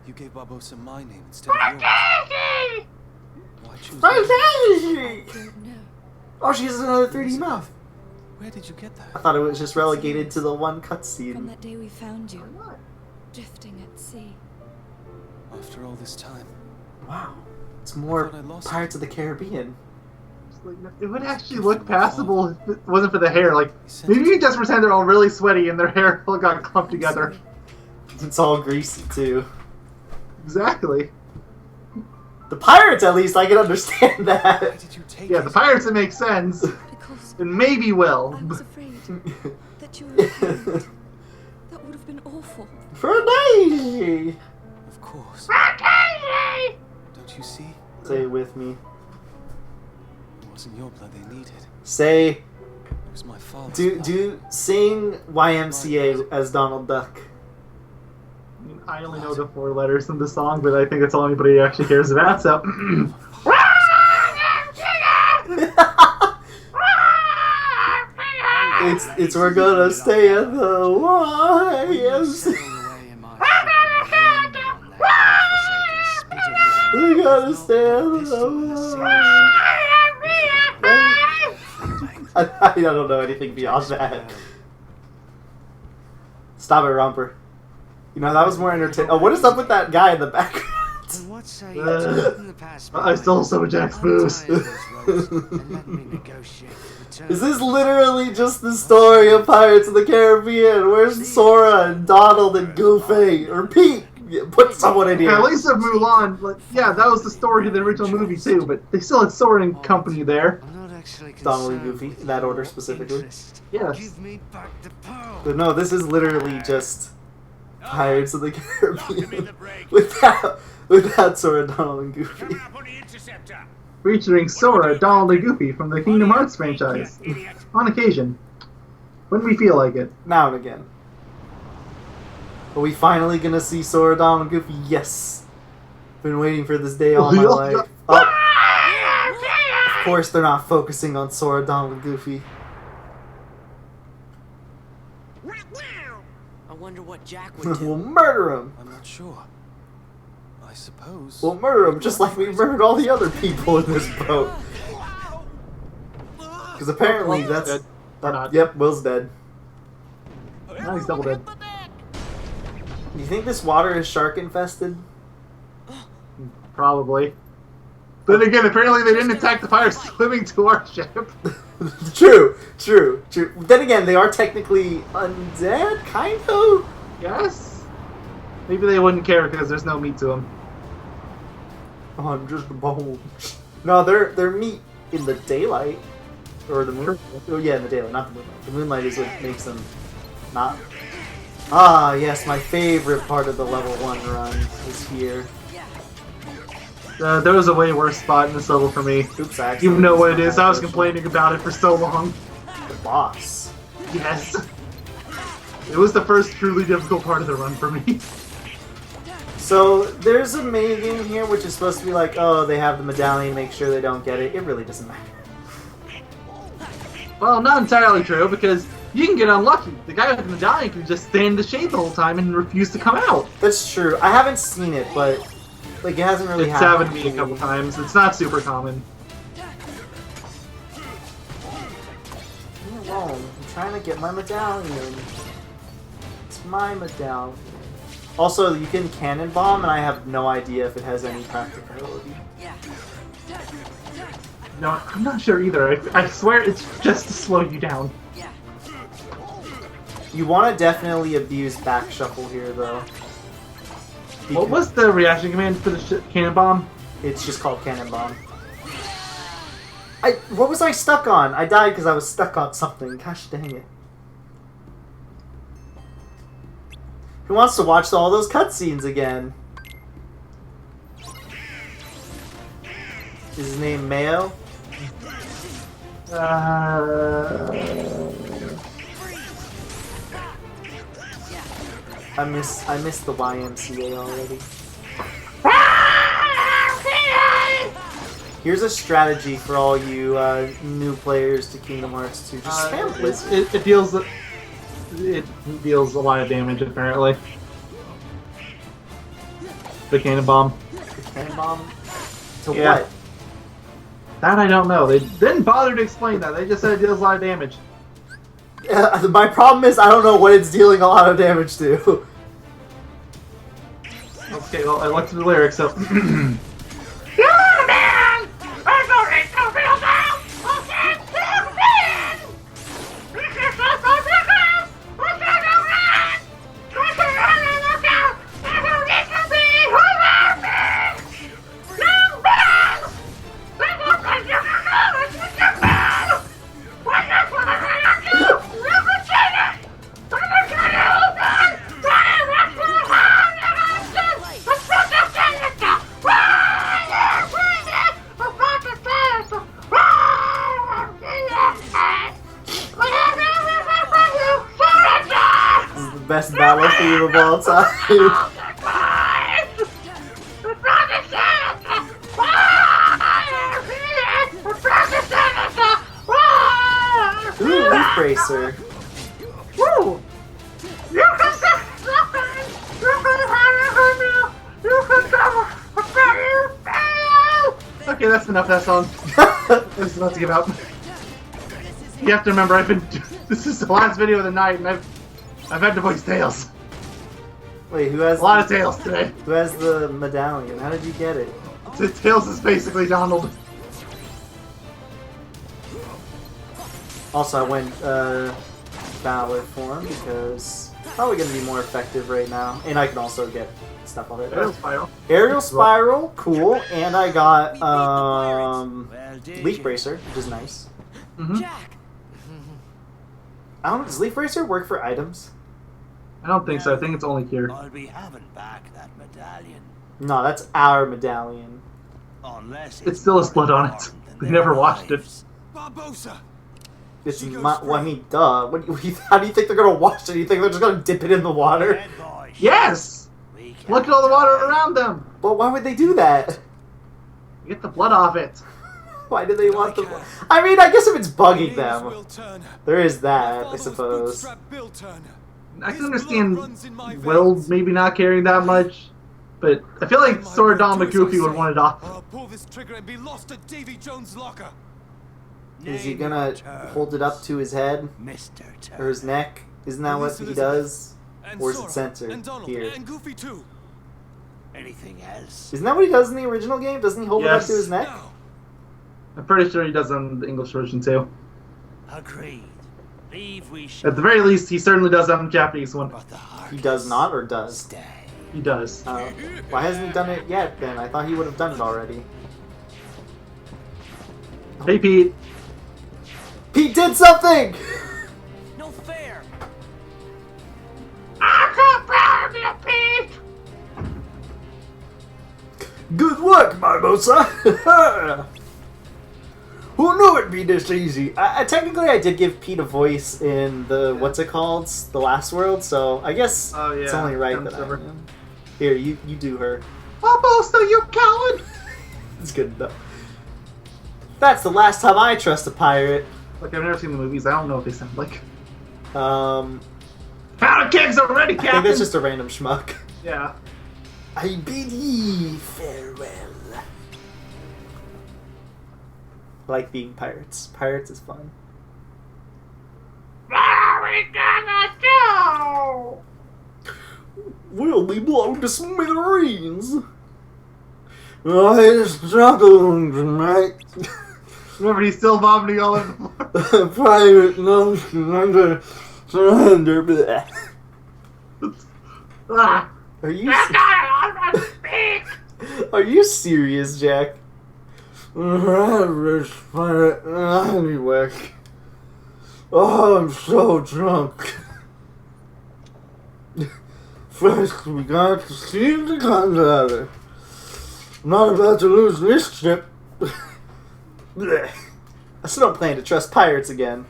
You gave Barbosa my name instead of yours. Why choose mine? Don't know. Oh, she has another 3D mouth. Where did you get that? I thought it was just relegated to the one From cutscene. that day we found you, drifting at sea. After all this time. Wow. It's more I thought I lost Pirates of the Caribbean. It would actually look passable if it wasn't for the hair. Like, sent maybe it you to just pretend they're all really sweaty and their hair all got clumped I'm together. sorry. It's all greasy, too. Exactly. The pirates, at least, I can understand Why that. did you take Yeah, it? the pirates, it makes sense. Because And maybe will. I was afraid that you were a pirate. That would have been awful. For Daisy! Of course. Don't you see? Say it with me. It wasn't your blood they needed. Say, It was my father's blood. sing YMCA as Donald Duck. I only know the 4 letters in the song, but I think that's all anybody actually cares about, so... It's we're gonna stay at the YMCA. We're gonna stay at the I don't know anything beyond that. Stop it, Romper. You know, that was more entertaining. Oh, what is up with that guy in the background? I stole some of Jack's booze. Is this literally just the story of Pirates of the Caribbean? Where's Sora and Donald and Goofy? Or Pete? Put someone in here. Yeah, at least of Mulan, like, yeah, that was the story of the original movie too, but they still had Sora and company there. Donald and Goofy, in that order specifically. Yes. Give me back the pearl. But no, this is literally just Pirates of the Caribbean without Sora, Donald, and Goofy. Featuring Sora, Donald, and Goofy from the Kingdom Hearts franchise. On occasion. When we feel like it. Now and again. Are we finally gonna see Sora, Donald, and Goofy? Yes. Been waiting for this day all my life. Oh. Of course they're not focusing on Sora, Donald, and Goofy. I wonder what Jack would We'll do. murder him. I'm not sure. I suppose. We'll murder him just like we murdered all the other people in this boat. Because apparently that's... Dead. Or not. Yep, Will's dead. Now he's double dead. Do you think this water is shark infested? Probably. Then again, apparently they didn't attack the pirates swimming to our ship. True. Then again, they are technically undead, kind of? Yes? Maybe they wouldn't care because there's no meat to them. Oh, I'm just a bone. No, they're meat in the daylight. Or the moon. Oh yeah, in the daylight, not the moonlight. The moonlight is what makes them not... Ah, yes, my favorite part of the level 1 run is here. There was a way worse spot in this level for me. Oops, I You know what it is, I was complaining. complaining about it for so long. The boss. Yes. It was the first truly difficult part of the run for me. So, there's a minigame here which is supposed to be like, oh, they have the medallion, make sure they don't get it. It really doesn't matter. Well, not entirely true, because you can get unlucky. The guy with the medallion can just stay in the shade the whole time and refuse to come out. That's true. I haven't seen it, but like it hasn't really It's happened. happened to me a couple times. It's not super common. Leave me alone. I'm trying to get my medallion. It's my medallion. Also, you can cannon bomb, and I have no idea if it has any practicality. No, I'm not sure either. I swear it's just to slow you down. You want to definitely abuse back shuffle here, though. What was the reaction command for the cannon bomb? It's just called cannon bomb. What was I stuck on? I died because I was stuck on something. Gosh dang it. Who wants to watch all those cutscenes again? Is his name Mayo? I miss the YMCA already. Here's a strategy for all you new players to Kingdom Hearts 2. Just spam Blizzard. It deals a lot of damage apparently. The cannon bomb. Cannon bomb? To Yeah. what? That I don't know. They didn't bother to explain that. They just said it deals a lot of damage. My problem is I don't know what it's dealing a lot of damage to. Okay, well, I looked at the lyrics, so. Best battle theme of all time. Ooh, Leaf Racer. Woo! Okay, that's enough of that song. This is about to give out. You have to remember, this is the last video of the night, and I've had to voice Tails. Wait, who has A lot of Tails today. who has the medallion? How did you get it? Tails is basically Donald. Also, I went Valor form because probably going to be more effective right now, and I can also get stuff on it. Tails Spiral. Aerial Spiral, cool, and I got Well, Leaf Bracer, which is nice. Mm-hmm. Jack! I don't know, does Leaf Bracer work for items? I don't think so. I think it's only here. I'll be having back that medallion. No, that's our medallion. Unless It's still a split on it. We never watched it. Barbosa! It's She goes my, well, I free. mean, duh. How do you think they're gonna wash it? Do you think they're just gonna dip it in the water? Dead boy, Yes! we can Look at all the water die. around them! But why would they do that? Get the blood off it. Why do they want the? can. I mean, I guess if it's bugging Name's them, Will Turner. there is My that, I father was suppose. bootstrap Bill Turner. I His can blood understand runs in my Will veins. maybe not caring that much, but I feel like My Sword word, Dom do as I Goofy would say, want it off. or I'll pull this trigger and be lost at Davy Jones' locker. Is he Name gonna your terms, hold it up to his head Mr. or his Turner. neck? Isn't that what Listen, he listen. does? And Or is it Sora, censored and Donald, here? and Goofy too. Anything else? Isn't that what he does in the original game? Doesn't he hold it up Yes. to his neck? Now, I'm pretty sure he does on the English version too. Agreed. Leave we shall. At the very least, he certainly does on the Japanese one. But the heart He does not, or does? stay. He does. Why hasn't he done it yet? Then I thought he would have done it already. Hey Pete. Pete did something. No fair. Good work, Barbosa! Who knew it'd be this easy? Technically, I did give Pete a voice in the, what's it called? The Last World, so I guess Oh, yeah. it's only right that I Comes over. am. Here, you do her. Almost, you coward! It's good enough. That's the last time I trust a pirate. Like, I've never seen the movies. I don't know what they sound like. Um, Powder kegs already, I think Captain! that's just a random schmuck. Yeah. I bid ye farewell. I like being pirates. Pirates is fun. What are we gonna do? We'll be blown to smithereens. I'm struggling tonight. Remember, he's still vomiting all over the floor. Pirate notion under surrender. Bleh. Ah. Are you? Are you serious, Jack? Average pirate anyway. Oh, I'm so drunk. First, we got to see the gunpowder. I'm not about to lose this trip. Blech. I still don't plan to trust pirates again.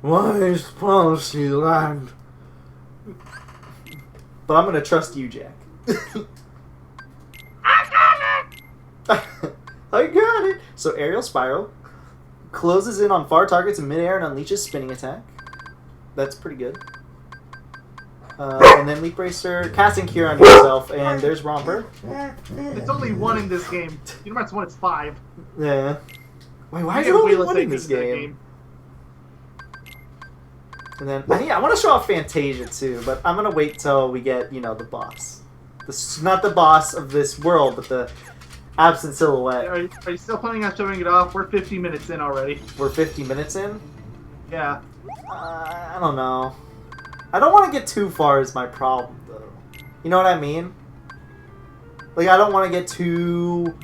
Wise policy, lad. But I'm gonna trust you, Jack. I got it! So aerial spiral. Closes in on far targets in midair and unleashes spinning attack. That's pretty good. And then Leap Racer, casting Cure on yourself, and there's Romper. It's only one in this game. You know it's one, it's 5. Yeah. Wait, why is You it get only way less one in AP this that game? And then, I want to show off Fantasia too, but I'm going to wait till we get, the boss. Not the boss of this world, but the absent silhouette. Are you still planning on showing it off? We're 50 minutes in already. We're 50 minutes in? Yeah. I don't know. I don't want to get too far is my problem, though. You know what I mean? Like, I don't want to get too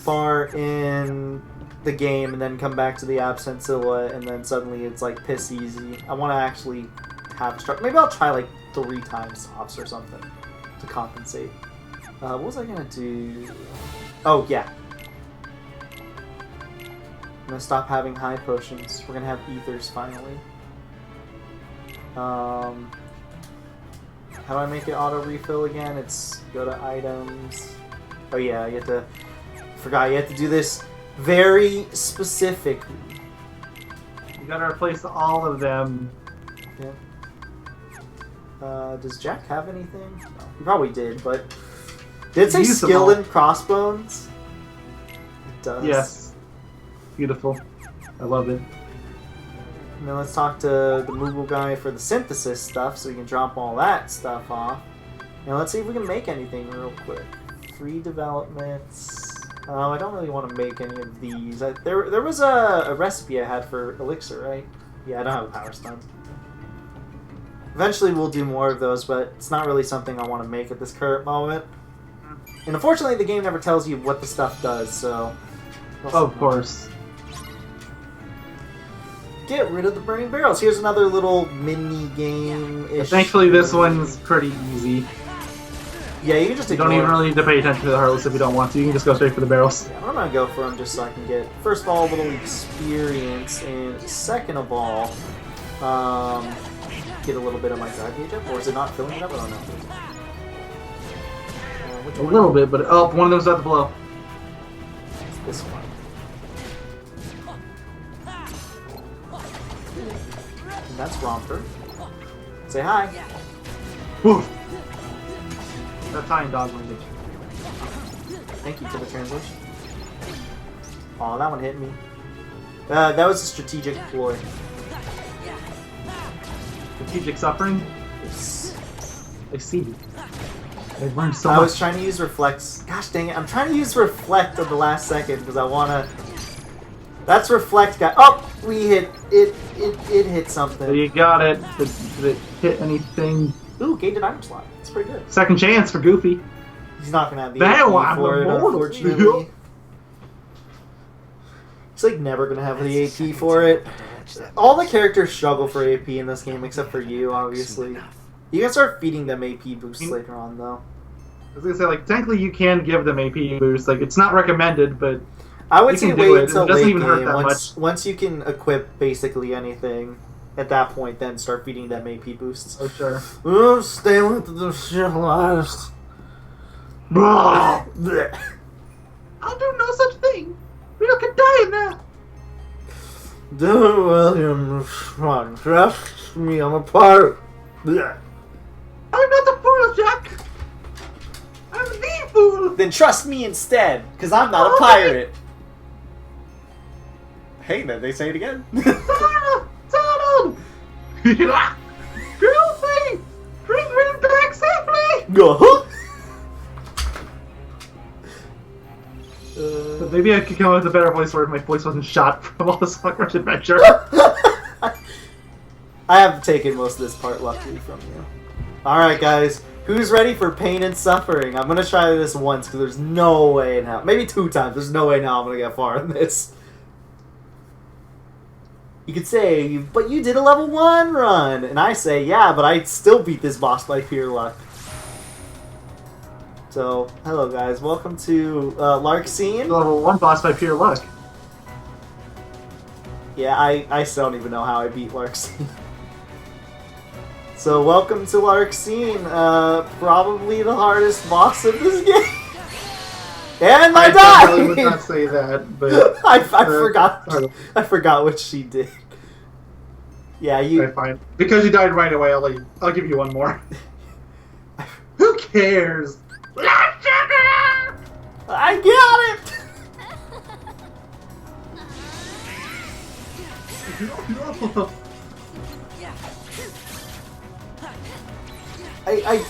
far in the game and then come back to the absent silhouette and then suddenly it's, like, piss easy. I want to actually have... Maybe I'll try, like, 3 times tops or something to compensate. What was I going to do? Oh, yeah. I'm going to stop having high potions. We're going to have ethers finally. How do I make it auto refill again? It's go to items. Oh yeah, you have to. Forgot you have to do this very specific. You gotta replace all of them. Yeah. Does Jack have anything? No, he probably did, but did it say Use them skill all. and crossbones? It does. Yes. Beautiful. I love it. And then let's talk to the Moogle guy for the synthesis stuff so we can drop all that stuff off. And let's see if we can make anything real quick. Free developments. I don't really want to make any of these. There was a recipe I had for elixir, right? Yeah, I don't have a power stone. Eventually we'll do more of those, but it's not really something I want to make at this current moment. And unfortunately the game never tells you what the stuff does, so... Of course. Get rid of the burning barrels. Here's another little mini game-ish. Thankfully, this one's pretty easy. Yeah, you can just You ignore don't even it. really need to pay attention to the heartless if you don't want to. You can just go straight for the barrels. Yeah, I'm gonna go for them just so I can get, first of all, a little experience, and second of all, get a little bit of my drive gauge up, or is it not filling it up? I don't know. Which A one? little bit, but oh, one of them's about to blow. It's this one. And that's Romper. Say hi. Woof. That's high in dog language. Thank you for the translation. Aw, that one hit me. That was a strategic ploy. Strategic suffering? Yes. I see. I've learned so I much. was trying to use Reflect. Gosh dang it, I'm trying to use Reflect at the last second because I want to... That's Reflect guy. Oh! We hit... It hit something. So you got it. Did it hit anything? Ooh, gained an item slot. That's pretty good. Second chance for Goofy. He's not going to have the That AP one, for it, the mortal. unfortunately. He's like never going to have the AP for it. All the characters struggle for AP in this game except for you, obviously. You can start feeding them AP boosts later on, though. I was gonna say, like, technically you can give them AP boost. Like, it's not recommended, but I would you say can do wait it. until It doesn't late even hurt game. that Once you can equip basically anything, at that point, then start feeding them AP boosts. oh sure. Oh, stay with the shit last. I'll Blech. do no such thing. We don't get die in there. Don't William, trust me, I'm a pirate. Blech. I'm not the fool, Jack. I'm the fool. Then trust me instead, because I'm not a pirate. Hey, then they say it again. Donald! Goofy! Bring me back safely! Go. Maybe I could come up with a better voice where my voice wasn't shot from all this fucking adventure. I have taken most of this part luckily from you. Alright guys, who's ready for pain and suffering? I'm gonna try this once because there's no way in hell. Maybe 2 times, there's no way now I'm gonna get far in this. You could say, but you did a level 1 run! And I say, yeah, but I still beat this boss by pure luck. So, hello guys, welcome to Larkscene. Level 1 boss by pure luck. Yeah, I still don't even know how I beat Larkscene. So welcome to Larkscene, probably the hardest boss of this game. And I probably would died! not say that, but I forgot. sorry. I forgot what she did. Yeah, you. Okay, fine. Because you died right away, I'll give you one more. Who cares? I got it!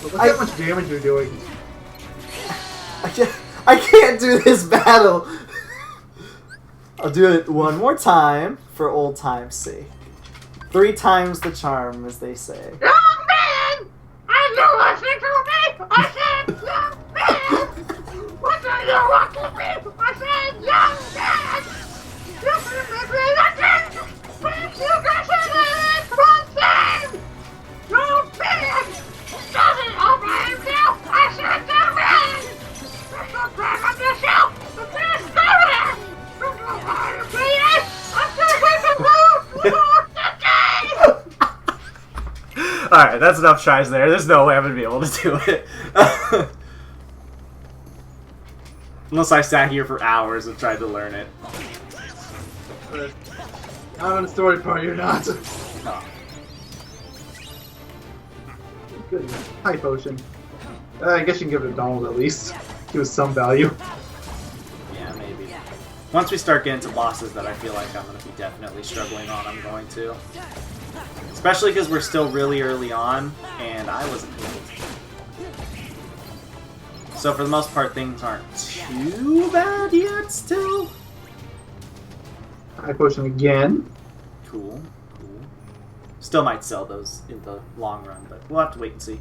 Look how much damage you're doing. I can't do this battle. I'll do it one more time for old time's sake. 3 times the charm, as they say. Young man! Are you listening to me? I said young man! What are you watching me? I said young man! You can make me listen! Please, you guys are in one thing! Young man! Doesn't obey you! I said young man! There's no time on yourself! The best story! Don't know how to play it! I'm gonna wait to move! Alright, that's enough tries there. There's no way I'm gonna be able to do it. Unless I sat here for hours and tried to learn it. I'm in the story part, you're not. Oh. Good. High potion. I guess you can give it to Donald at least. Give us some value. Yeah, maybe. Once we start getting to bosses that I feel like I'm gonna be definitely struggling on, I'm going to. Especially because we're still really early on, and I wasn't healed. So for the most part, things aren't too bad yet, still. High potion again. Cool, cool. Still might sell those in the long run, but we'll have to wait and see.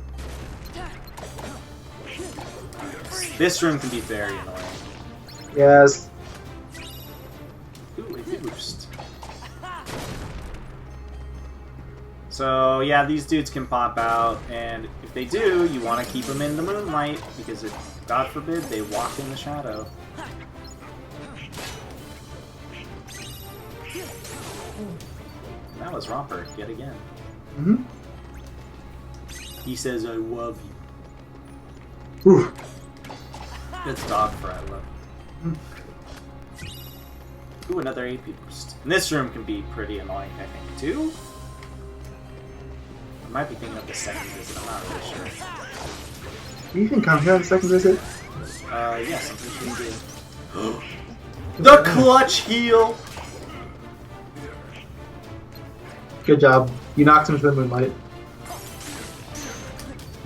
This room can be very annoying. Yes. Ooh, a boost. So yeah, these dudes can pop out, and if they do, you want to keep them in the moonlight, because if, God forbid, they walk in the shadow. That was Romper, yet again. Mm-hmm. He says, I love you. Ooh. It's dog for I love you. Ooh, another AP boost. And this room can be pretty annoying, I think, too. I might be thinking of the second visit, I'm not really sure. You can come here on the second visit. Yes, I'm pretty sure you did. The clutch heal! Good job. You knocked him to the moonlight.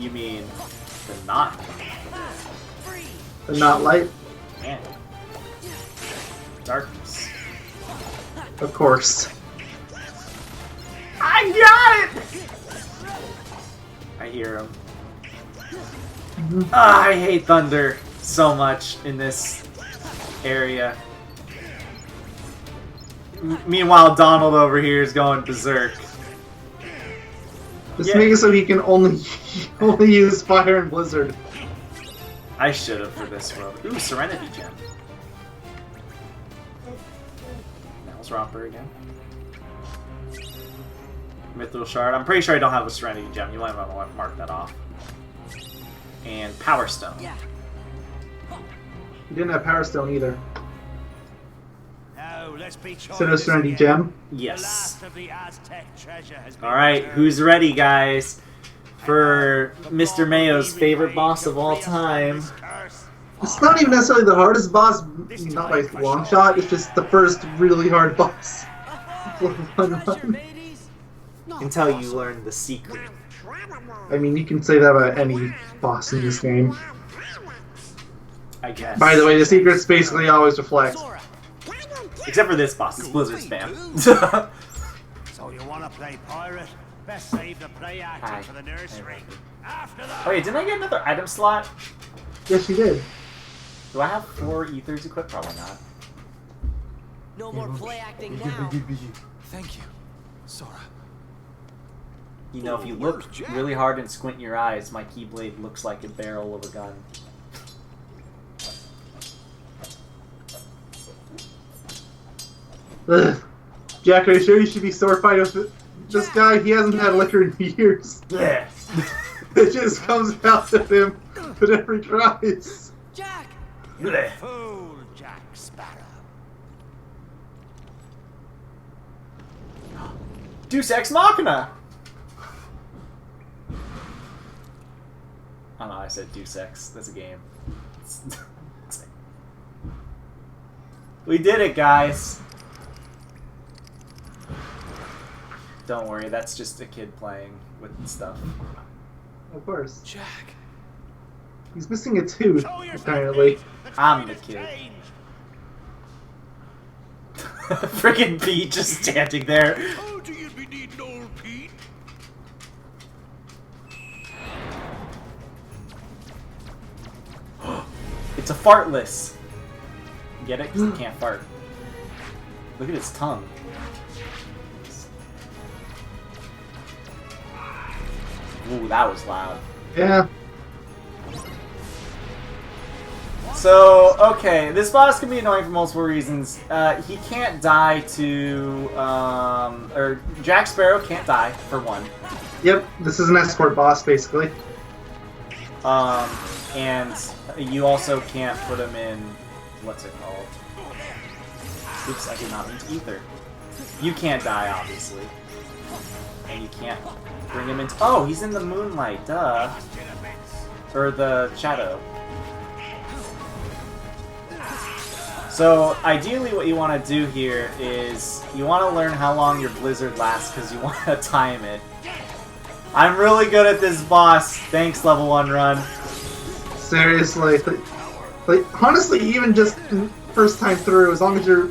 You mean the not? The not light? Man. Darkness. Of course. I got it! I hear him. I hate thunder so much in this area. Meanwhile, Donald over here is going berserk. Just make it so he can only use fire and blizzard. I should have for this world. Ooh, Serenity Gem. That was Romper again. Mithril Shard. I'm pretty sure I don't have a Serenity Gem. You might want to mark that off. And Power Stone. You didn't have Power Stone either. Now, let's be So no Serenity Gem. Yes. of the Aztec treasure has been Alright, who's ready, guys? For Mr. Mayo's favorite boss of all time. It's not even necessarily the hardest boss, not by a long shot, it's just the first really hard boss. Until you learn the secret. I mean, you can say that about any boss in this game. I guess. By the way, the secrets basically always reflect. Except for this boss, it's Blizzard spam. So you want to play pirate? Best save the play action Hi. for the nursery. After that. Oh wait, didn't I get another item slot? Yes, you did. Do I have 4 ethers equipped? Probably not. No more play acting now. Thank you, Sora. You know, if you look really hard and squint your eyes, my Keyblade looks like a barrel of a gun. Ugh. Jack, are you sure you should be sword fighting with this guy? He hasn't had liquor in years. Yeah. It just comes out of him whenever he tries. Jack! Blech. Fool, Jack Sparrow. Deus Ex Machina! I don't know, I said Deus Ex. That's a game. We did it, guys! Don't worry, that's just a kid playing with stuff. Of course. Jack. He's missing a tooth, apparently. I'm the kid. Friggin' Pete just standing there. Oh, do you be needing old Pete? It's a fartless. Get it? 'Cause he can't fart. Look at his tongue. Ooh, that was loud. Yeah. So, okay, this boss can be annoying for multiple reasons. He can't die to, or Jack Sparrow can't die, for one. Yep, this is an escort boss, basically. And you also can't put him in, what's it called? Oops, I did not mean to ether. You can't die, obviously. And you can't bring him into, oh, he's in the moonlight, duh. Or the shadow. So, ideally what you want to do here is, you want to learn how long your blizzard lasts, because you want to time it. I'm really good at this boss. Thanks, level 1 run. Seriously. Like, honestly, even just first time through, as long as you're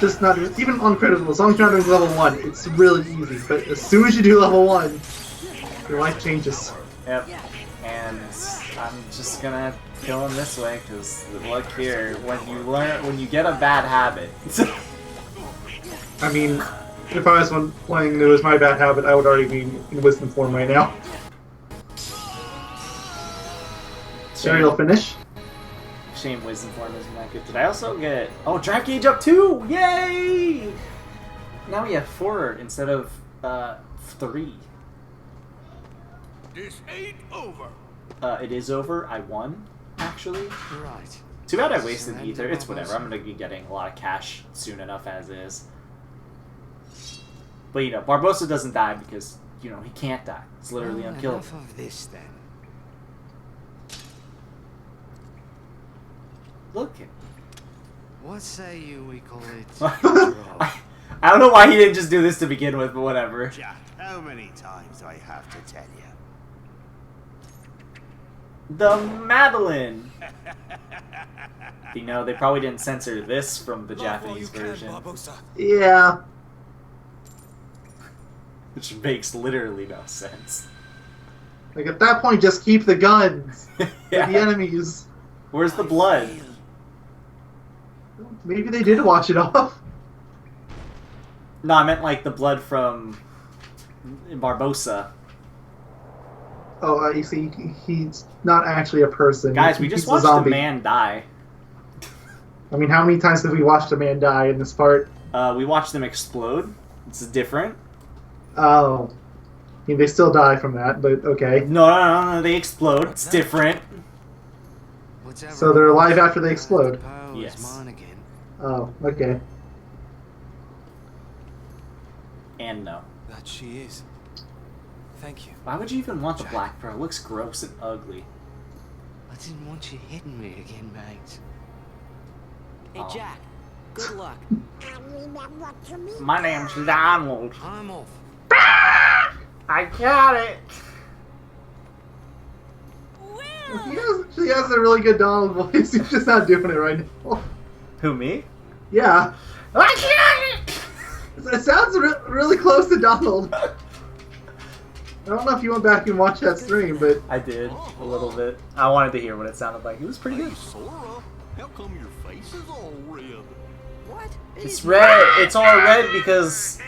just not, even uncreditable, as long as you're not doing level 1, it's really easy. But as soon as you do level 1, your life changes. Yep. And I'm just gonna kill him this way, because look here, when you get a bad habit. I mean, if I was playing it was my bad habit, I would already be in wisdom form right now. Sure, you'll finish. Shame wisdom form isn't that good. Did I also get... Oh, drive gauge up 2! Yay! Now we have 4 instead of 3. This ain't over. It is over. I won, actually. Right. Too bad I wasted the ether. It's whatever. I'm gonna be getting a lot of cash soon enough as is. But, you know, Barbossa doesn't die because, you know, he can't die. It's literally unkillable. Enough of this, then. Look. What say you we call it? I don't know why he didn't just do this to begin with, but whatever. Jack, how many times do I have to tell you? The Madeline! You know, they probably didn't censor this from the Japanese version. Yeah. Which makes literally no sense. Like, at that point, just keep the guns Yeah. for the enemies. Where's the blood? Maybe they did wash it off. No, I meant like the blood from Barbossa. Oh, you see, he's not actually a person. Guys, we He's just watched a zombie. man die. I mean, how many times have we watched a man die in this part? We watched them explode. It's different. Oh. I mean, they still die from that, but okay. No, they explode. It's different. Whatever So they're it was, alive after they explode? the power Yes. is mine again. Oh, okay. And no. That she is. Thank you. Why would you even want the black pearl? It looks gross and ugly. I didn't want you hitting me again, mate. Hey, Oh. Jack. Good luck. My name's Donald. I'm off. I got it. He has a really good Donald voice. He's just not doing it right now. Who, me? Yeah. I got it. It sounds really close to Donald. I don't know if you went back and watched that stream, but I did a little bit. I wanted to hear what it sounded like. It was pretty good. Sora, how come your face is all red? What? It's red. It's all red because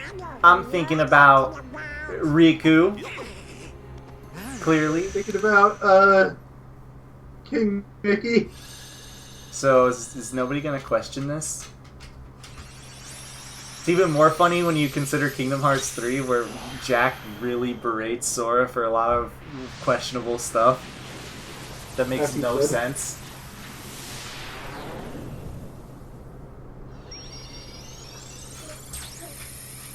I'm thinking about Riku. Clearly. thinking about King Mickey. So is nobody gonna question this? It's even more funny when you consider Kingdom Hearts 3, where Jack really berates Sora for a lot of questionable stuff that makes Yes, he no did. sense.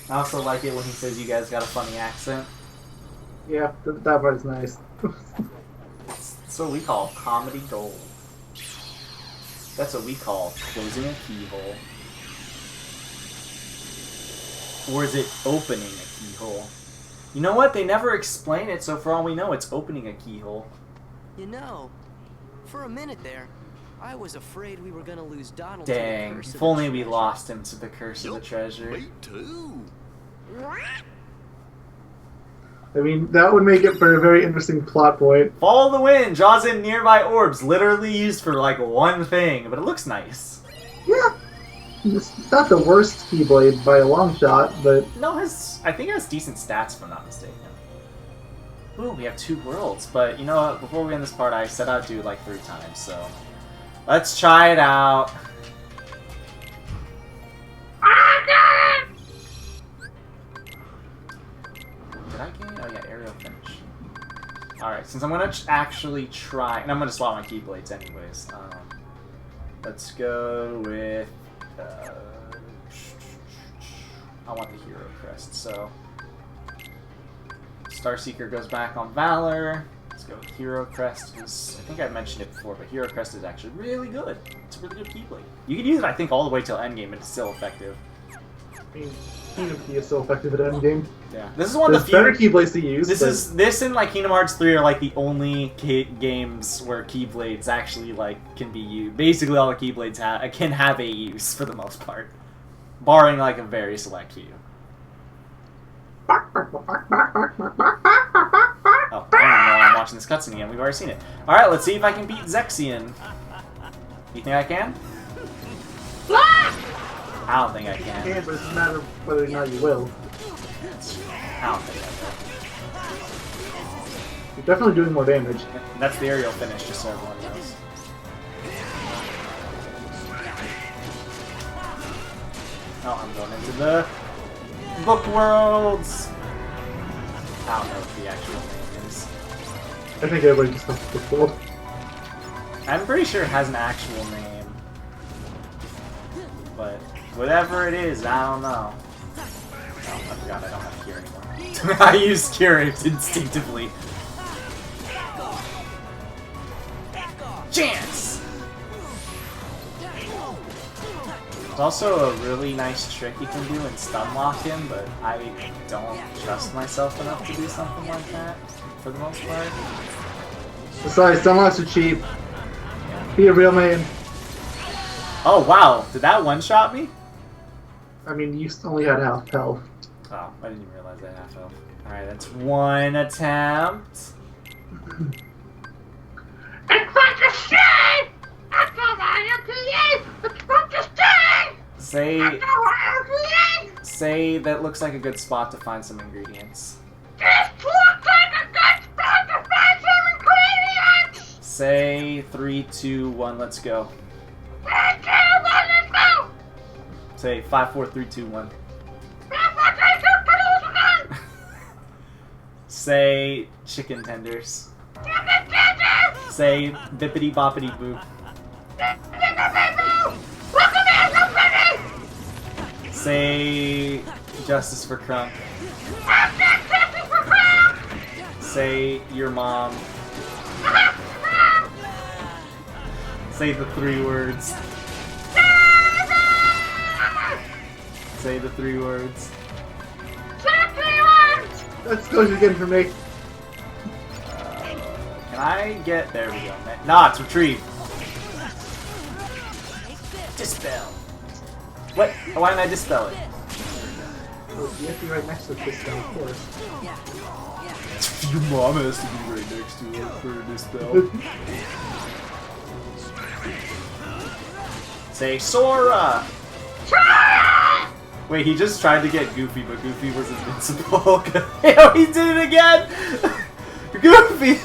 I also like it when he says you guys got a funny accent. Yeah, that part is nice. That's what we call comedy gold. That's what we call closing a keyhole. Or is it opening a keyhole? You know what? They never explain it, so for all we know, it's opening a keyhole. You know, for a minute there, I was afraid we were gonna lose Donald. Dang, To the curse if of the only we treasure. lost him to the curse of the treasure. Me too. I mean, that would make it for a very interesting plot point. Follow the wind draws in nearby orbs, literally used for like one thing, but it looks nice. Yeah. It's not the worst Keyblade by a long shot, but No, I think it has decent stats if I'm not mistaken. Ooh, we have 2 worlds, but you know what? Before we end this part, I said I'd do it like 3 times, so let's try it out. Did I get it? Oh yeah, aerial finish. Alright, since I'm gonna actually try, and I'm gonna swap my Keyblades anyways. Let's go with. I want the Hero Crest, so. Starseeker goes back on Valor. Let's go with Hero Crest, because I think I've mentioned it before, but Hero Crest is actually really good. It's a really good Keyblade. You can use it, I think, all the way till endgame, and it's still effective. I mean, Kingdom Key is still effective at endgame. Yeah, this is one of There's the few. better Keyblades to use. This and like Kingdom Hearts 3 are like the only games where Keyblades actually like can be used. Basically, all the Keyblades can have a use for the most part, barring like a very select few. Oh, I don't even know why I'm watching this cutscene again. We've already seen it. All right, let's see if I can beat Zexion. You think I can? I don't think I You can. can, but it's a matter of whether or not you will. I don't think I You're definitely doing more damage. will. That's the aerial finish, just so everyone knows. Oh, I'm going into the book worlds. I don't know what the actual name is. I think everybody just wants the world. I'm pretty sure it has an actual name, but whatever it is, I don't know. Oh, I forgot I don't have Cure anymore. I use Cure instinctively. Chance! There's also a really nice trick you can do and stun lock him, but I don't trust myself enough to do something like that, for the most part. Besides, Dunlocks are cheap. Be a real man. Oh wow, did that one-shot me? I mean, you only had half health. Oh, I didn't even realize that half health. Alright, that's one attempt. It's fun to stay! That's all I am to you! It's fun to stay! Say, That's all I am to you! say that looks like a good spot to find some ingredients. This looks like a good spot to find some ingredients! Say 3, 2, 1, let's go. 3, 2, 1, let's go! Say 5, 4, 3, 2, 1. Say chicken tenders. Say bippity boppity boo. Say justice for Crunk. Say your mom. Say the 3 words. Say the 3 words. That's good again for me. Can I get... There we go. Nah, it's retrieve. Dispel. What? Why didn't I dispel it? Oh, you have to be right next to this guy, of course. Your mom has to be right next to it for a dispel. Say Sora! Wait, he just tried to get Goofy, but Goofy was invincible. Yo, he did it again! Goofy!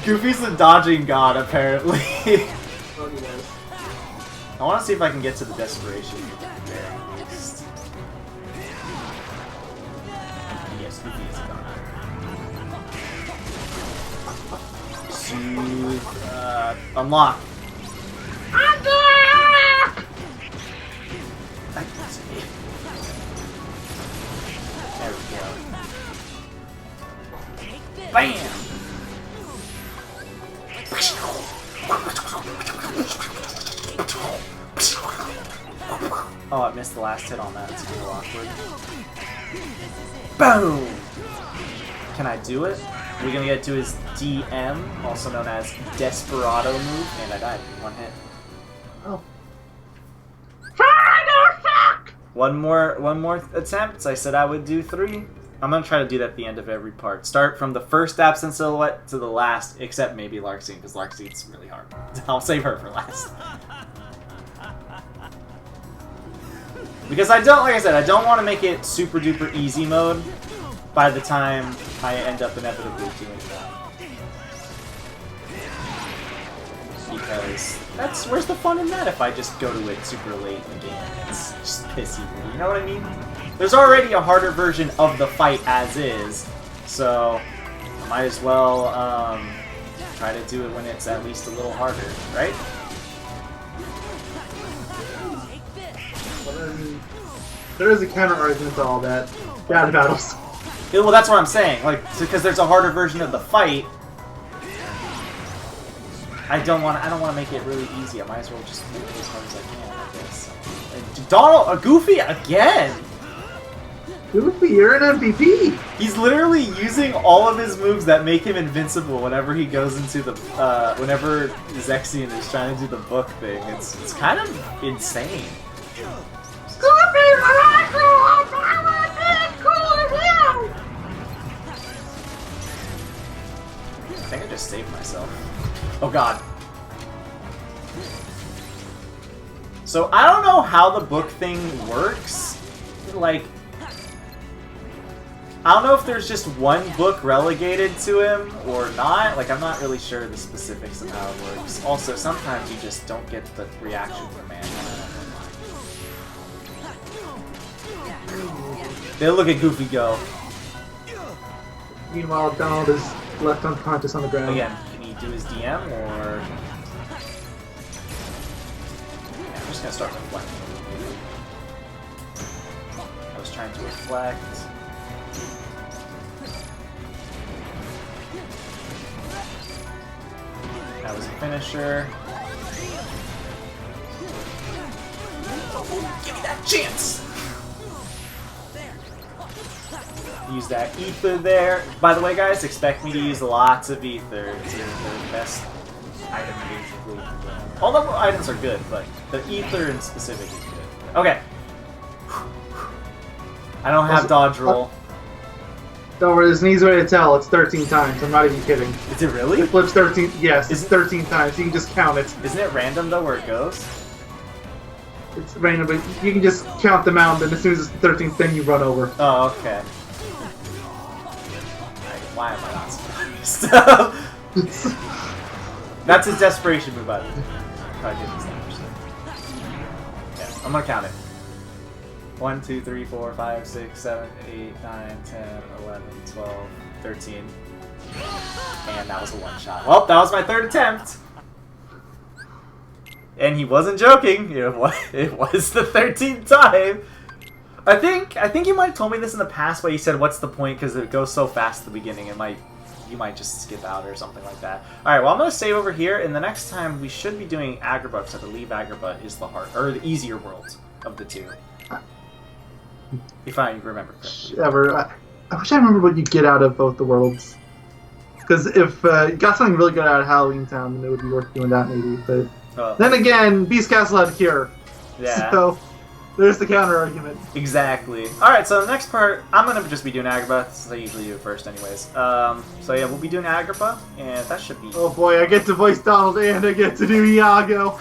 Goofy's the dodging god, apparently. I want to see if I can get to the desperation there, at least. Yes, Goofy is a god. Soothe, unlock. There we go. Bam! Oh, I missed the last hit on that. It's a little awkward. Boom! Can I do it? We're gonna get to his DM, also known as Desperado move, and I died. One hit. Oh. One more attempt. I said I would do 3. I'm gonna try to do that at the end of every part. Start from the first absent silhouette to the last, except maybe Larxene, because Larxene's really hard. I'll save her for last. Because I don't, like I said, I don't want to make it super duper easy mode by the time I end up inevitably doing that. Because where's the fun in that if I just go to it super late in the game? It's just pissy, you know what I mean? There's already a harder version of the fight as is, so I might as well try to do it when it's at least a little harder, right? There is a counter argument to all that. Bad battles. Yeah, well, that's what I'm saying. Like, because there's a harder version of the fight, I don't want to make it really easy. I might as well just make it as hard as I can, I guess. Donald, Goofy again. Goofy, you're an MVP. He's literally using all of his moves that make him invincible whenever he goes into the whenever Zexion is trying to do the book thing. It's kind of insane. Goofy, when I grow up, I want to be as cool as you! I think I just saved myself. Oh god. So I don't know how the book thing works. Like, I don't know if there's just one book relegated to him or not. Like, I'm not really sure the specifics of how it works. Also, sometimes you just don't get the reaction from man. They look at Goofy go. Meanwhile, Donald is left unconscious on the ground. Again, can he do his DM or... Yeah, I'm just gonna start reflecting. I was trying to reflect. That was a finisher. Give me that chance! Use that ether there. By the way, guys, expect me to use lots of ether. It's the best item, basically. All the items are good, but the ether in specific is good. Okay. I don't have dodge roll. Don't worry, there's an easy way to tell. It's 13 times. I'm not even kidding. Is it really? It flips 13. Yes, it's 13 times. You can just count it. Isn't it random though where it goes? It's random, but you can just count them out, and as soon as it's the 13th, then you run over. Oh, okay. Why am I not surprised? That's his desperation move, by the way. Probably did this 9%. Yeah, I'm gonna count it. 1, 2, 3, 4, 5, 6, 7, 8, 9, 10, 11, 12, 13. And that was a one-shot. Well, that was my 3rd attempt. And he wasn't joking. It was the 13th time. I think you might have told me this in the past, but you said, "What's the point?" Because it goes so fast at the beginning, you might just skip out or something like that. All right, well, I'm gonna save over here, and the next time we should be doing Agrabah, because I believe Agrabah is the hard or the easier world of the two. If I remember correctly. I wish I remember what you get out of both the worlds. Because if you got something really good out of Halloween Town, then it would be worth doing that maybe. But then again, Beast Castle had a cure. Yeah. So there's the counter argument. Exactly. Alright, so the next part, I'm going to just be doing Agrabah, since I usually do it first anyways. So yeah, we'll be doing Agrabah, and that should be... Oh boy, I get to voice Donald and I get to do Iago.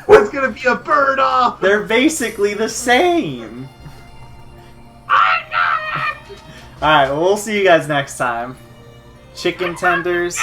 It's going to be a bird off! They're basically the same! Alright, well, we'll see you guys next time. Chicken tenders.